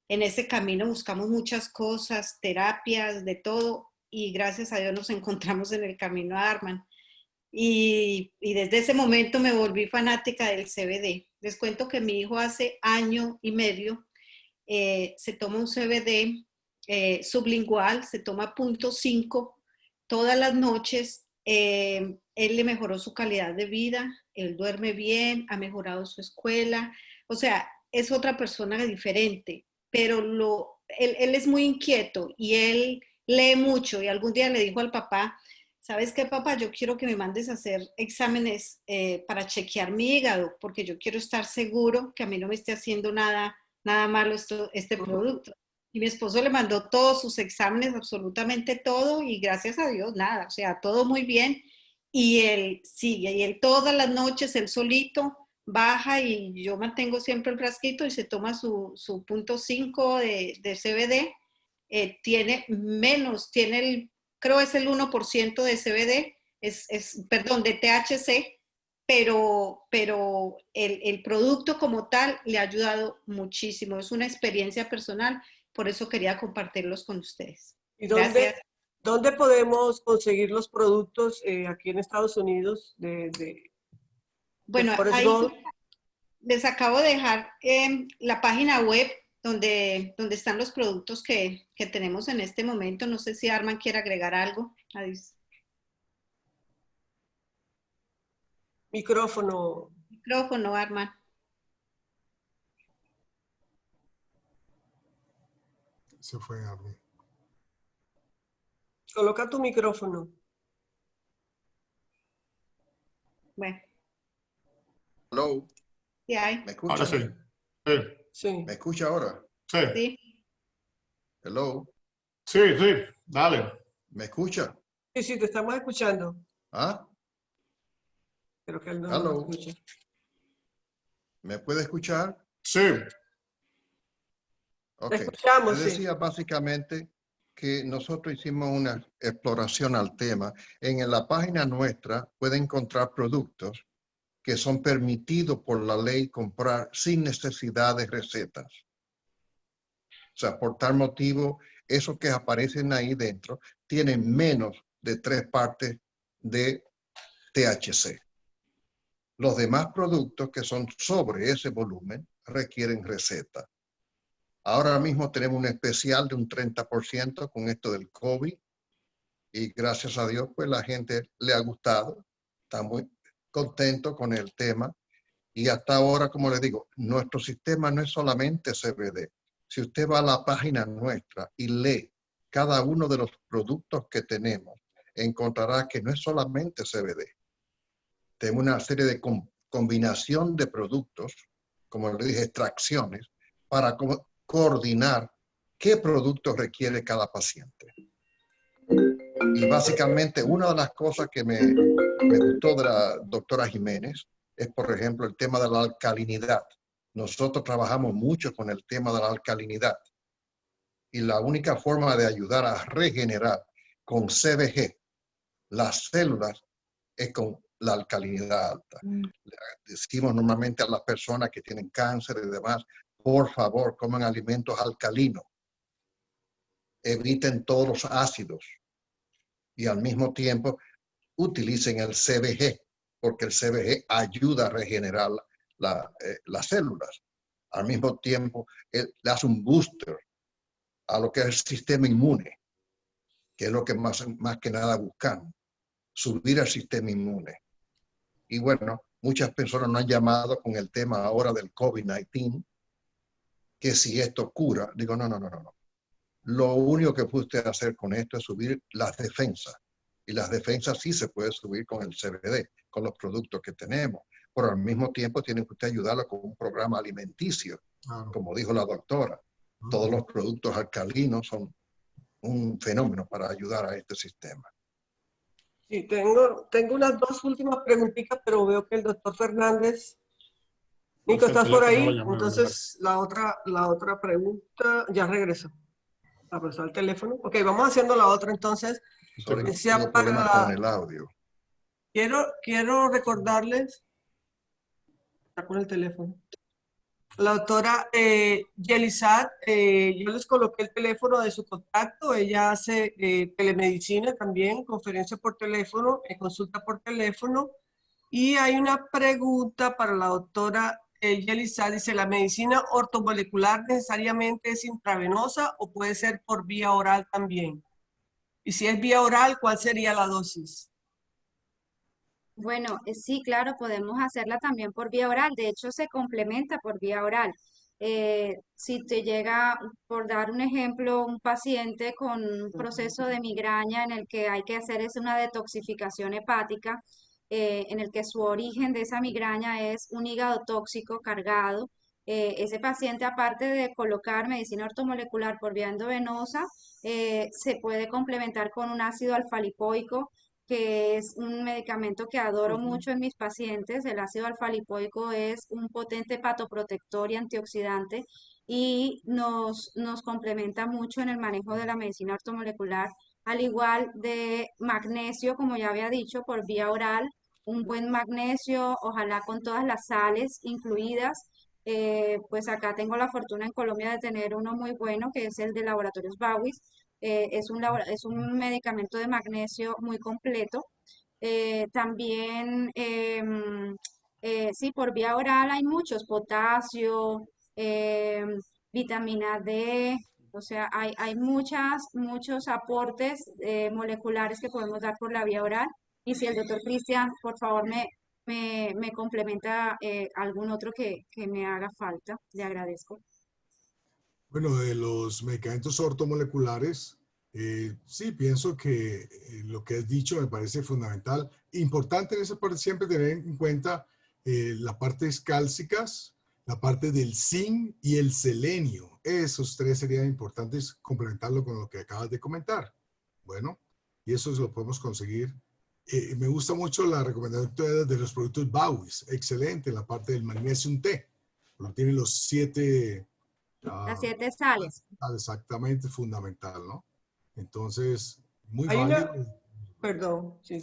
en ese camino buscamos muchas cosas, terapias, de todo, y gracias a Dios nos encontramos en el camino a Arman. Y desde ese momento me volví fanática del CBD. Les cuento que mi hijo hace año y medio se toma un CBD sublingual, se toma 0.5 todas las noches. Él le mejoró su calidad de vida, él duerme bien, ha mejorado su escuela. O sea, es otra persona diferente, pero él es muy inquieto y él lee mucho y algún día le dijo al papá, ¿sabes qué, papá? Yo quiero que me mandes a hacer exámenes para chequear mi hígado, porque yo quiero estar seguro que a mí no me esté haciendo nada malo este producto. Y mi esposo le mandó todos sus exámenes, absolutamente todo, y gracias a Dios, nada, o sea, todo muy bien. Y él sigue, y él todas las noches, él solito, baja y yo mantengo siempre el frasquito y se toma su 0.5 de CBD. Tiene menos, creo es el 1% de CBD, perdón, de THC, pero el producto como tal le ha ayudado muchísimo. Es una experiencia personal, por eso quería compartirlos con ustedes. ¿Y dónde podemos conseguir los productos aquí en Estados Unidos bueno, ahí les acabo de dejar la página web donde están los productos que tenemos en este momento. No sé si Arman quiere agregar algo. Micrófono. Micrófono, Arman. Se fue Arman. Coloca tu micrófono. Bueno. Hello. Sí, hay. ¿Me escucha? Ahora sí. Sí. Sí. ¿Me escucha ahora? Sí. Sí. Hello. Sí, dale. ¿Me escucha? Sí, te estamos escuchando. ¿Ah? Pero que él no Hello. nos escucha. ¿Me puede escuchar? Sí. Ok. Te escuchamos, Yo decía básicamente que nosotros hicimos una exploración al tema. En la página nuestra puede encontrar productos que son permitidos por la ley comprar sin necesidad de recetas. O sea, por tal motivo, esos que aparecen ahí dentro tienen menos de 3 partes de THC. Los demás productos que son sobre ese volumen requieren receta. Ahora mismo tenemos un especial de un 30% con esto del COVID y gracias a Dios pues la gente le ha gustado, está muy contento con el tema y hasta ahora, como les digo, nuestro sistema no es solamente CBD. Si usted va a la página nuestra y lee cada uno de los productos que tenemos, encontrará que no es solamente CBD. Tenemos una serie de combinación de productos como le dije, extracciones, para coordinar qué productos requiere cada paciente. Y básicamente una de las cosas que me gustó de la doctora Jiménez es, por ejemplo, el tema de la alcalinidad. Nosotros trabajamos mucho con el tema de la alcalinidad. Y la única forma de ayudar a regenerar con CBG las células es con la alcalinidad alta. Decimos normalmente a las personas que tienen cáncer y demás, por favor, coman alimentos alcalinos. Eviten todos los ácidos. Y al mismo tiempo, utilicen el CBG, porque el CBG ayuda a regenerar las células. Al mismo tiempo, le hace un booster a lo que es el sistema inmune, que es lo que más que nada buscamos, subir el sistema inmune. Y bueno, muchas personas nos han llamado con el tema ahora del COVID-19, que si esto cura. Digo, no. Lo único que puede usted hacer con esto es subir las defensas. Y las defensas sí se puede subir con el CBD, con los productos que tenemos. Pero al mismo tiempo tiene que usted ayudarlo con un programa alimenticio, como dijo la doctora. Todos los productos alcalinos son un fenómeno para ayudar a este sistema. Sí, tengo unas dos últimas preguntitas, pero veo que el doctor Fernández... Nico, ¿estás por ahí? Entonces, la otra pregunta ya regresó. A pasar el teléfono. Ok, vamos haciendo la otra entonces. Tengo problemas con el audio. Quiero recordarles... Está con el teléfono. La doctora Yelizad, yo les coloqué el teléfono de su contacto. Ella hace telemedicina también, conferencia por teléfono, consulta por teléfono. Y hay una pregunta para la doctora Yelizad. Dice, ¿la medicina ortomolecular necesariamente es intravenosa o puede ser por vía oral también? Y si es vía oral, ¿cuál sería la dosis? Bueno, sí, claro, podemos hacerla también por vía oral. De hecho, se complementa por vía oral. Si te llega, por dar un ejemplo, un paciente con un proceso de migraña en el que hay que hacer es una detoxificación hepática, en el que su origen de esa migraña es un hígado tóxico cargado. Ese paciente, aparte de colocar medicina ortomolecular por vía endovenosa, se puede complementar con un ácido alfa-lipoico, que es un medicamento que adoro mucho en mis pacientes. El ácido alfa-lipoico es un potente hepatoprotector y antioxidante y nos complementa mucho en el manejo de la medicina ortomolecular, al igual de magnesio, como ya había dicho, por vía oral, un buen magnesio, ojalá con todas las sales incluidas. Pues acá tengo la fortuna en Colombia de tener uno muy bueno, que es el de Laboratorios Bawis. Es un medicamento de magnesio muy completo. También, sí, por vía oral hay muchos, potasio, vitamina D, o sea, hay muchos aportes moleculares que podemos dar por la vía oral. Y si el doctor Cristian, por favor, me complementa algún otro que me haga falta, le agradezco. Bueno, de los medicamentos ortomoleculares, sí, pienso que lo que has dicho me parece fundamental. Importante en esa parte siempre tener en cuenta las partes cálcicas, la parte del zinc y el selenio. Esos tres serían importantes complementarlo con lo que acabas de comentar. Bueno, y eso lo podemos conseguir. Me gusta mucho la recomendación de los productos Bawis. Excelente, la parte del magnesium T. Lo tiene los 7... Las 7 sales. Exactamente, fundamental, ¿no? Entonces, muy Hay válido. Perdón, sí.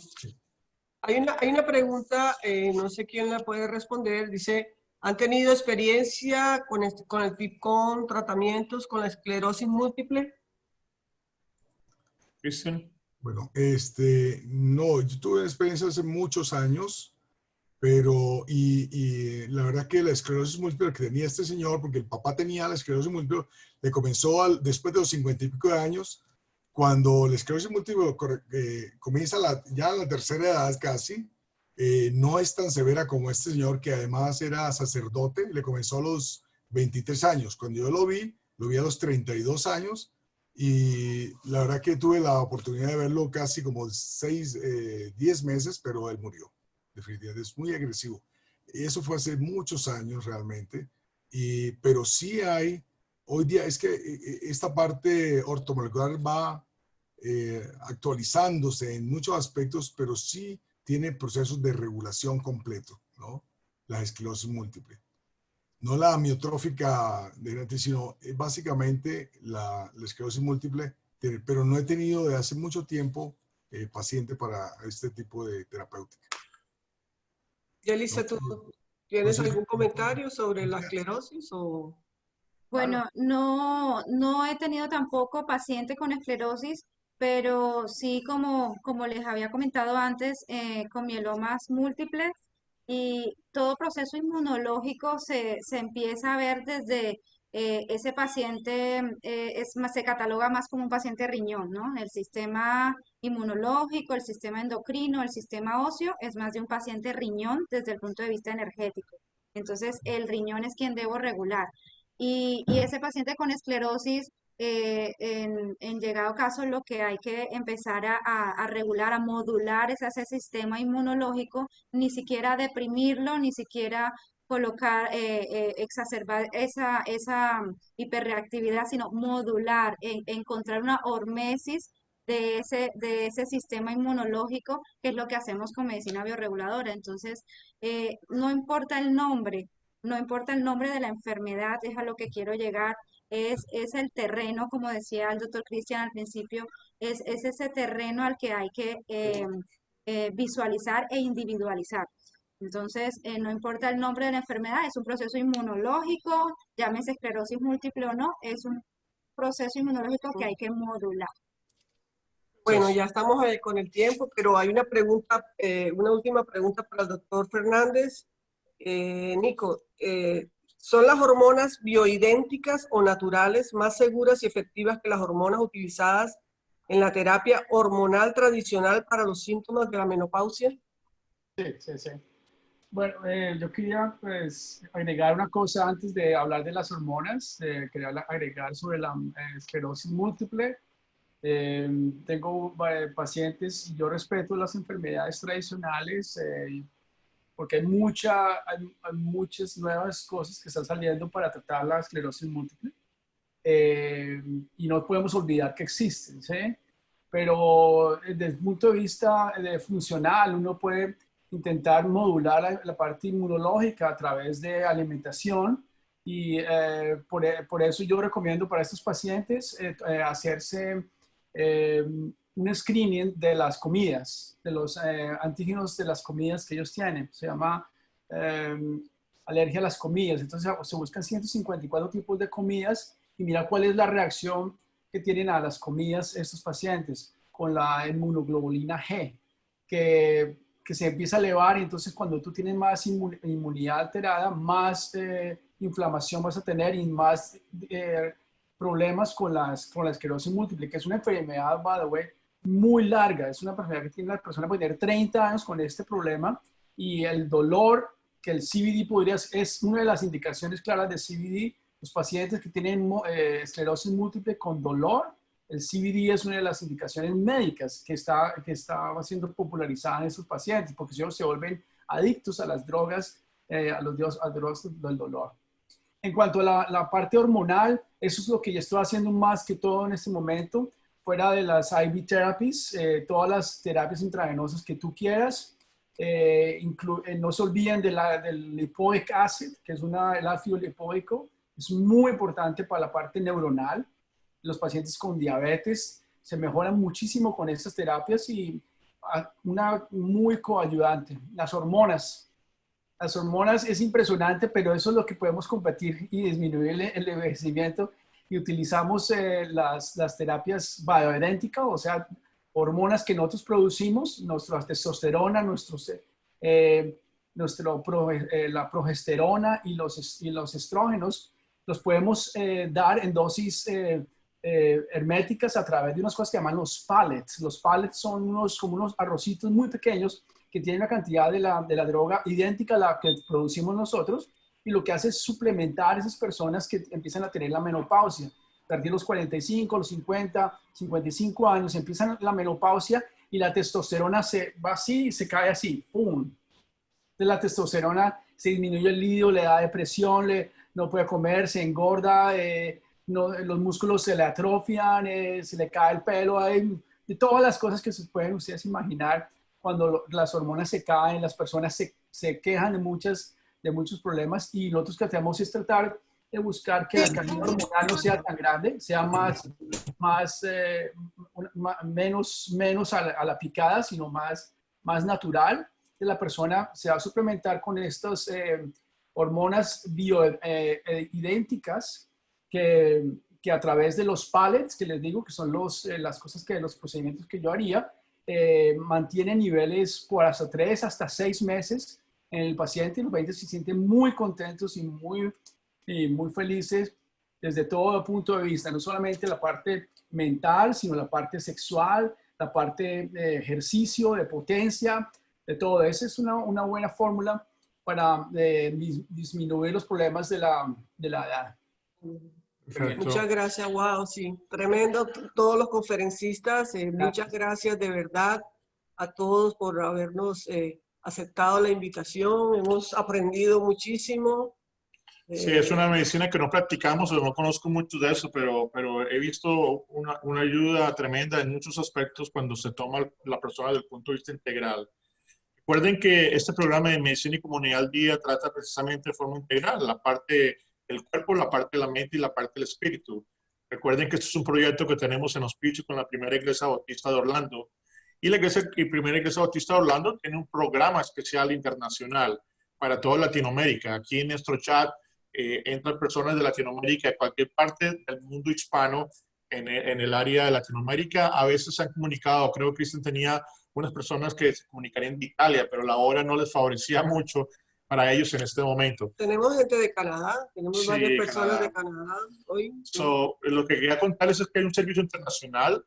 Hay una pregunta, no sé quién la puede responder. Dice, ¿han tenido experiencia con el PIPCON, tratamientos con la esclerosis múltiple? Cristian. Bueno, no, yo tuve experiencia hace muchos años, pero, y la verdad que la esclerosis múltiple que tenía este señor, porque el papá tenía la esclerosis múltiple, le comenzó después de los 50 y pico de años, cuando la esclerosis múltiple comienza ya a la tercera edad casi, no es tan severa como este señor que además era sacerdote, le comenzó a los 23 años. Cuando yo lo vi a los 32 años y la verdad que tuve la oportunidad de verlo casi como 10 meses, pero él murió. Definitivamente es muy agresivo. Eso fue hace muchos años realmente, pero sí hay, hoy día es que esta parte ortomolecular va actualizándose en muchos aspectos, pero sí tiene procesos de regulación completo, ¿no? La esclerosis múltiple. No la amiotrófica degenerativa, sino básicamente la esclerosis múltiple, pero no he tenido de hace mucho tiempo paciente para este tipo de terapéutica. Yelisa, ¿tú tienes algún comentario sobre la esclerosis? Bueno, no he tenido tampoco paciente con esclerosis, pero sí, como les había comentado antes, con mielomas múltiples, y todo proceso inmunológico se empieza a ver desde ese paciente, se cataloga más como un paciente riñón, ¿no? El sistema inmunológico, el sistema endocrino, el sistema óseo, es más de un paciente riñón desde el punto de vista energético. Entonces, el riñón es quien debo regular. Y ese paciente con esclerosis, en llegado caso, lo que hay que empezar a regular, a modular es ese sistema inmunológico, ni siquiera deprimirlo, ni siquiera colocar, exacerbar esa hiperreactividad, sino modular, encontrar una hormesis de ese sistema inmunológico, que es lo que hacemos con medicina bioreguladora. Entonces, no importa el nombre. No importa el nombre de la enfermedad, es a lo que quiero llegar, es el terreno, como decía el doctor Cristian al principio, es ese terreno al que hay que visualizar e individualizar. Entonces, no importa el nombre de la enfermedad, es un proceso inmunológico, llámese esclerosis múltiple o no, es un proceso inmunológico que hay que modular. Bueno, ya estamos con el tiempo, pero hay una pregunta, una última pregunta para el doctor Fernández. Nico, ¿son las hormonas bioidénticas o naturales más seguras y efectivas que las hormonas utilizadas en la terapia hormonal tradicional para los síntomas de la menopausia? Sí. Bueno, yo quería pues agregar una cosa antes de hablar de las hormonas. Quería agregar sobre la esclerosis múltiple. Tengo pacientes y yo respeto las enfermedades tradicionales porque hay muchas nuevas cosas que están saliendo para tratar la esclerosis múltiple y no podemos olvidar que existen, ¿sí? Pero desde el punto de vista funcional, uno puede intentar modular la parte inmunológica a través de alimentación y por eso yo recomiendo para estos pacientes hacerse un screening de las comidas, de los antígenos de las comidas que ellos tienen. Se llama alergia a las comidas. Entonces se buscan 154 tipos de comidas y mira cuál es la reacción que tienen a las comidas estos pacientes con la inmunoglobulina G, que se empieza a elevar, y entonces cuando tú tienes más inmunidad alterada, más inflamación vas a tener y más problemas con la esclerosis múltiple, que es una enfermedad, by the way, muy larga. Es una enfermedad que tiene la persona puede tener 30 años con este problema, y el dolor que el CBD es una de las indicaciones claras de CBD. Los pacientes que tienen esclerosis múltiple con dolor, el CBD es una de las indicaciones médicas que está siendo popularizada en estos pacientes, porque ellos se vuelven adictos a las drogas, a las drogas del dolor. En cuanto a la parte hormonal, eso es lo que yo estoy haciendo más que todo en este momento, fuera de las IV therapies, todas las terapias intravenosas que tú quieras. No se olviden del lipoic acid, que es el ácido lipoico. Es muy importante para la parte neuronal. Los pacientes con diabetes se mejoran muchísimo con estas terapias, y una muy coayudante. Las hormonas es impresionante, pero eso es lo que podemos combatir y disminuir el envejecimiento, y utilizamos las terapias bioidénticas, o sea, hormonas que nosotros producimos, nuestra testosterona, la progesterona y los estrógenos, los podemos dar en dosis herméticas a través de unas cosas que llaman los pellets. Los pellets son como unos arrocitos muy pequeños que tienen una cantidad de la droga idéntica a la que producimos nosotros, y lo que hace es suplementar a esas personas que empiezan a tener la menopausia. A partir de los 45, los 50, 55 años empiezan la menopausia, y la testosterona se va así y se cae así, ¡pum! Entonces la testosterona se disminuye el líquido, le da depresión, no puede comer, se engorda, los músculos se le atrofian, se le cae el pelo, hay de todas las cosas que se pueden ustedes imaginar cuando las hormonas se caen, las personas se quejan de muchos problemas, y nosotros que hacemos es tratar de buscar que la caída hormonal no sea tan grande, sea menos a la picada, sino más natural. La persona se va a suplementar con estas hormonas bioidénticas que a través de los pellets, que les digo que son las cosas los procedimientos que yo haría, mantienen niveles por hasta 3 hasta 6 meses en el paciente, y los pacientes se sienten muy contentos y muy felices desde todo punto de vista, no solamente la parte mental, sino la parte sexual, la parte de ejercicio, de potencia, de todo. Esa es una buena fórmula para disminuir los problemas de la edad. Perfecto. Muchas gracias, wow, sí, tremendo todos los conferencistas, muchas gracias de verdad a todos por habernos aceptado la invitación, hemos aprendido muchísimo. Sí, es una medicina que no practicamos, o no conozco mucho de eso, pero he visto una ayuda tremenda en muchos aspectos cuando se toma la persona desde el punto de vista integral. Recuerden que este programa de Medicina y Comunidad al Día trata precisamente de forma integral, la parte del cuerpo, la parte de la mente y la parte del espíritu. Recuerden que este es un proyecto que tenemos en auspicio con la Primera Iglesia Bautista de Orlando. Y la Primera Iglesia Bautista de Orlando tiene un programa especial internacional para toda Latinoamérica. Aquí en nuestro chat entran personas de Latinoamérica, de cualquier parte del mundo hispano en el área de Latinoamérica. A veces se han comunicado, creo que Cristian tenía unas personas que se comunicarían de Italia, pero la hora no les favorecía mucho para ellos en este momento. Tenemos gente de Canadá, tenemos varias personas de Canadá hoy. Lo que quería contarles es que hay un servicio internacional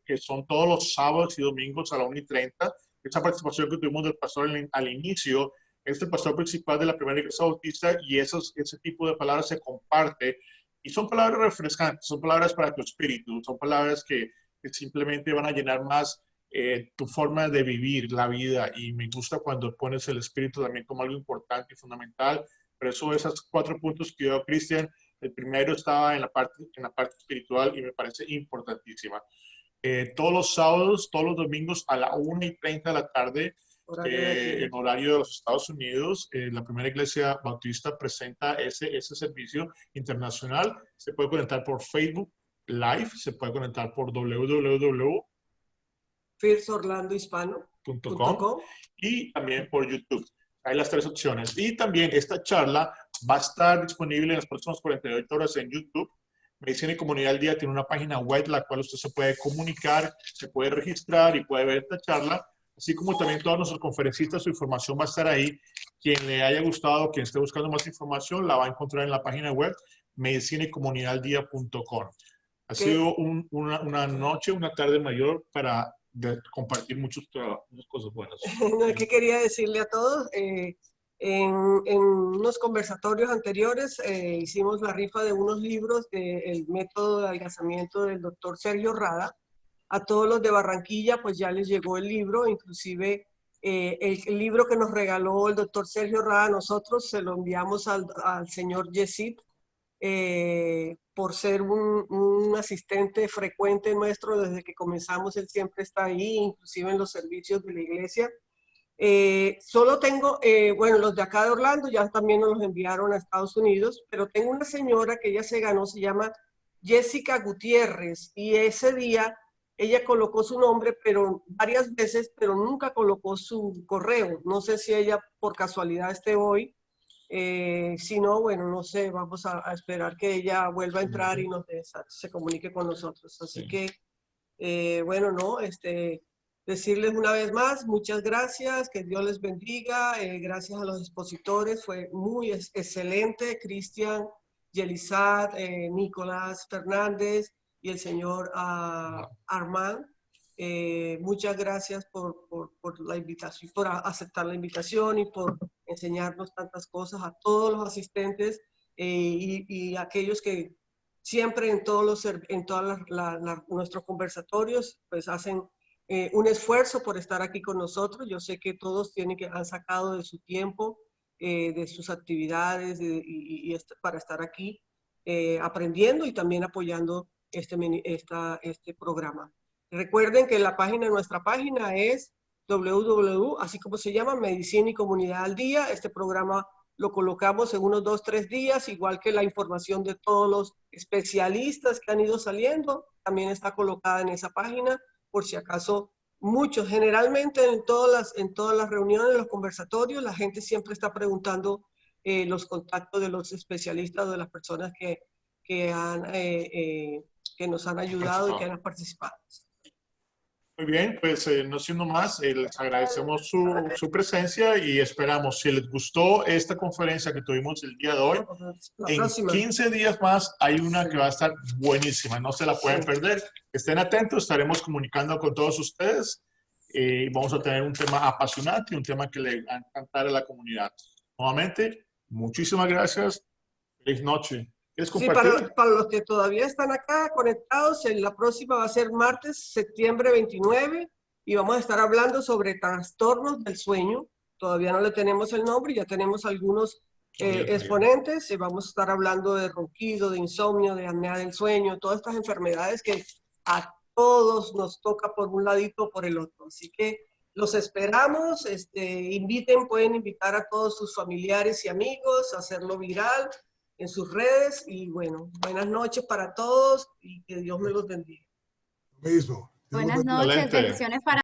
que son todos los sábados y domingos a la 1:30. Esa participación que tuvimos del pastor al inicio, es el pastor principal de la Primera Iglesia Bautista, y ese tipo de palabras se comparte, y son palabras refrescantes, son palabras para tu espíritu, son palabras que simplemente van a llenar más tu forma de vivir la vida, y me gusta cuando pones el espíritu también como algo importante y fundamental. Por eso esos 4 puntos que dio Cristian, el primero estaba en la parte espiritual, y me parece importantísima. Todos los sábados, todos los domingos a la 1:30 de la tarde, en horario de los Estados Unidos, la Primera Iglesia Bautista presenta ese servicio internacional. Se puede conectar por Facebook Live, se puede conectar por www.firsorlandohispano.com y también por YouTube. Hay las 3 opciones. Y también esta charla va a estar disponible en las próximas 48 horas en YouTube. Medicina y Comunidad al Día tiene una página web la cual usted se puede comunicar, se puede registrar y puede ver esta charla, así como también todos nuestros conferencistas. Su información va a estar ahí. Quien le haya gustado, quien esté buscando más información, la va a encontrar en la página web medicinaycomunidaldia.com. Ha sido una noche, una tarde mayor para compartir muchas cosas buenas. No, ¿qué quería decirle a todos? En unos conversatorios anteriores hicimos la rifa de unos libros del método de adelgazamiento del doctor Sergio Rada. A todos los de Barranquilla pues ya les llegó el libro, inclusive el libro que nos regaló el doctor Sergio Rada, nosotros se lo enviamos al señor Yesid por ser un asistente frecuente nuestro desde que comenzamos. Él siempre está ahí, inclusive en los servicios de la iglesia. Solo tengo, bueno, los de acá de Orlando ya también nos los enviaron a Estados Unidos, pero tengo una señora que ella se ganó, se llama Jessica Gutiérrez, y ese día ella colocó su nombre pero varias veces, pero nunca colocó su correo. No sé si ella por casualidad esté hoy. Si no, bueno, no sé, vamos a esperar que ella vuelva a entrar y se comunique con nosotros. Así que, bueno, no, decirles una vez más, muchas gracias, que Dios les bendiga, gracias a los expositores, fue muy excelente, Cristian, Yelisat, Nicolás Fernández y el señor Armand. Muchas gracias por la invitación, por aceptar la invitación y por enseñarnos tantas cosas a todos los asistentes y aquellos que siempre en todos nuestros conversatorios pues hacen un esfuerzo por estar aquí con nosotros. Yo sé que todos han sacado de su tiempo de sus actividades para estar aquí aprendiendo y también apoyando este programa. Recuerden que nuestra página es www, así como se llama, Medicina y Comunidad al Día. Este programa lo colocamos en unos 2-3 días, igual que la información de todos los especialistas que han ido saliendo, también está colocada en esa página, por si acaso muchos, generalmente en todas las reuniones, los conversatorios, la gente siempre está preguntando los contactos de los especialistas o de las personas que nos han ayudado y que han participado. Muy bien, pues no siendo más, les agradecemos su presencia y esperamos, si les gustó esta conferencia que tuvimos el día de hoy, en 15 días más hay una que va a estar buenísima, no se la pueden perder. Estén atentos, estaremos comunicando con todos ustedes y vamos a tener un tema apasionante y un tema que le va a encantar a la comunidad. Nuevamente, muchísimas gracias. Feliz noche. Sí, para los que todavía están acá conectados, la próxima va a ser martes, septiembre 29, y vamos a estar hablando sobre trastornos del sueño. Todavía no le tenemos el nombre, ya tenemos algunos exponentes, y vamos a estar hablando de ronquido, de insomnio, de apnea del sueño, todas estas enfermedades que a todos nos toca por un ladito o por el otro. Así que los esperamos, pueden invitar a todos sus familiares y amigos, hacerlo viral en sus redes y bueno, buenas noches para todos y que Dios me los bendiga. Lo mismo. Buenas noches, bendiciones para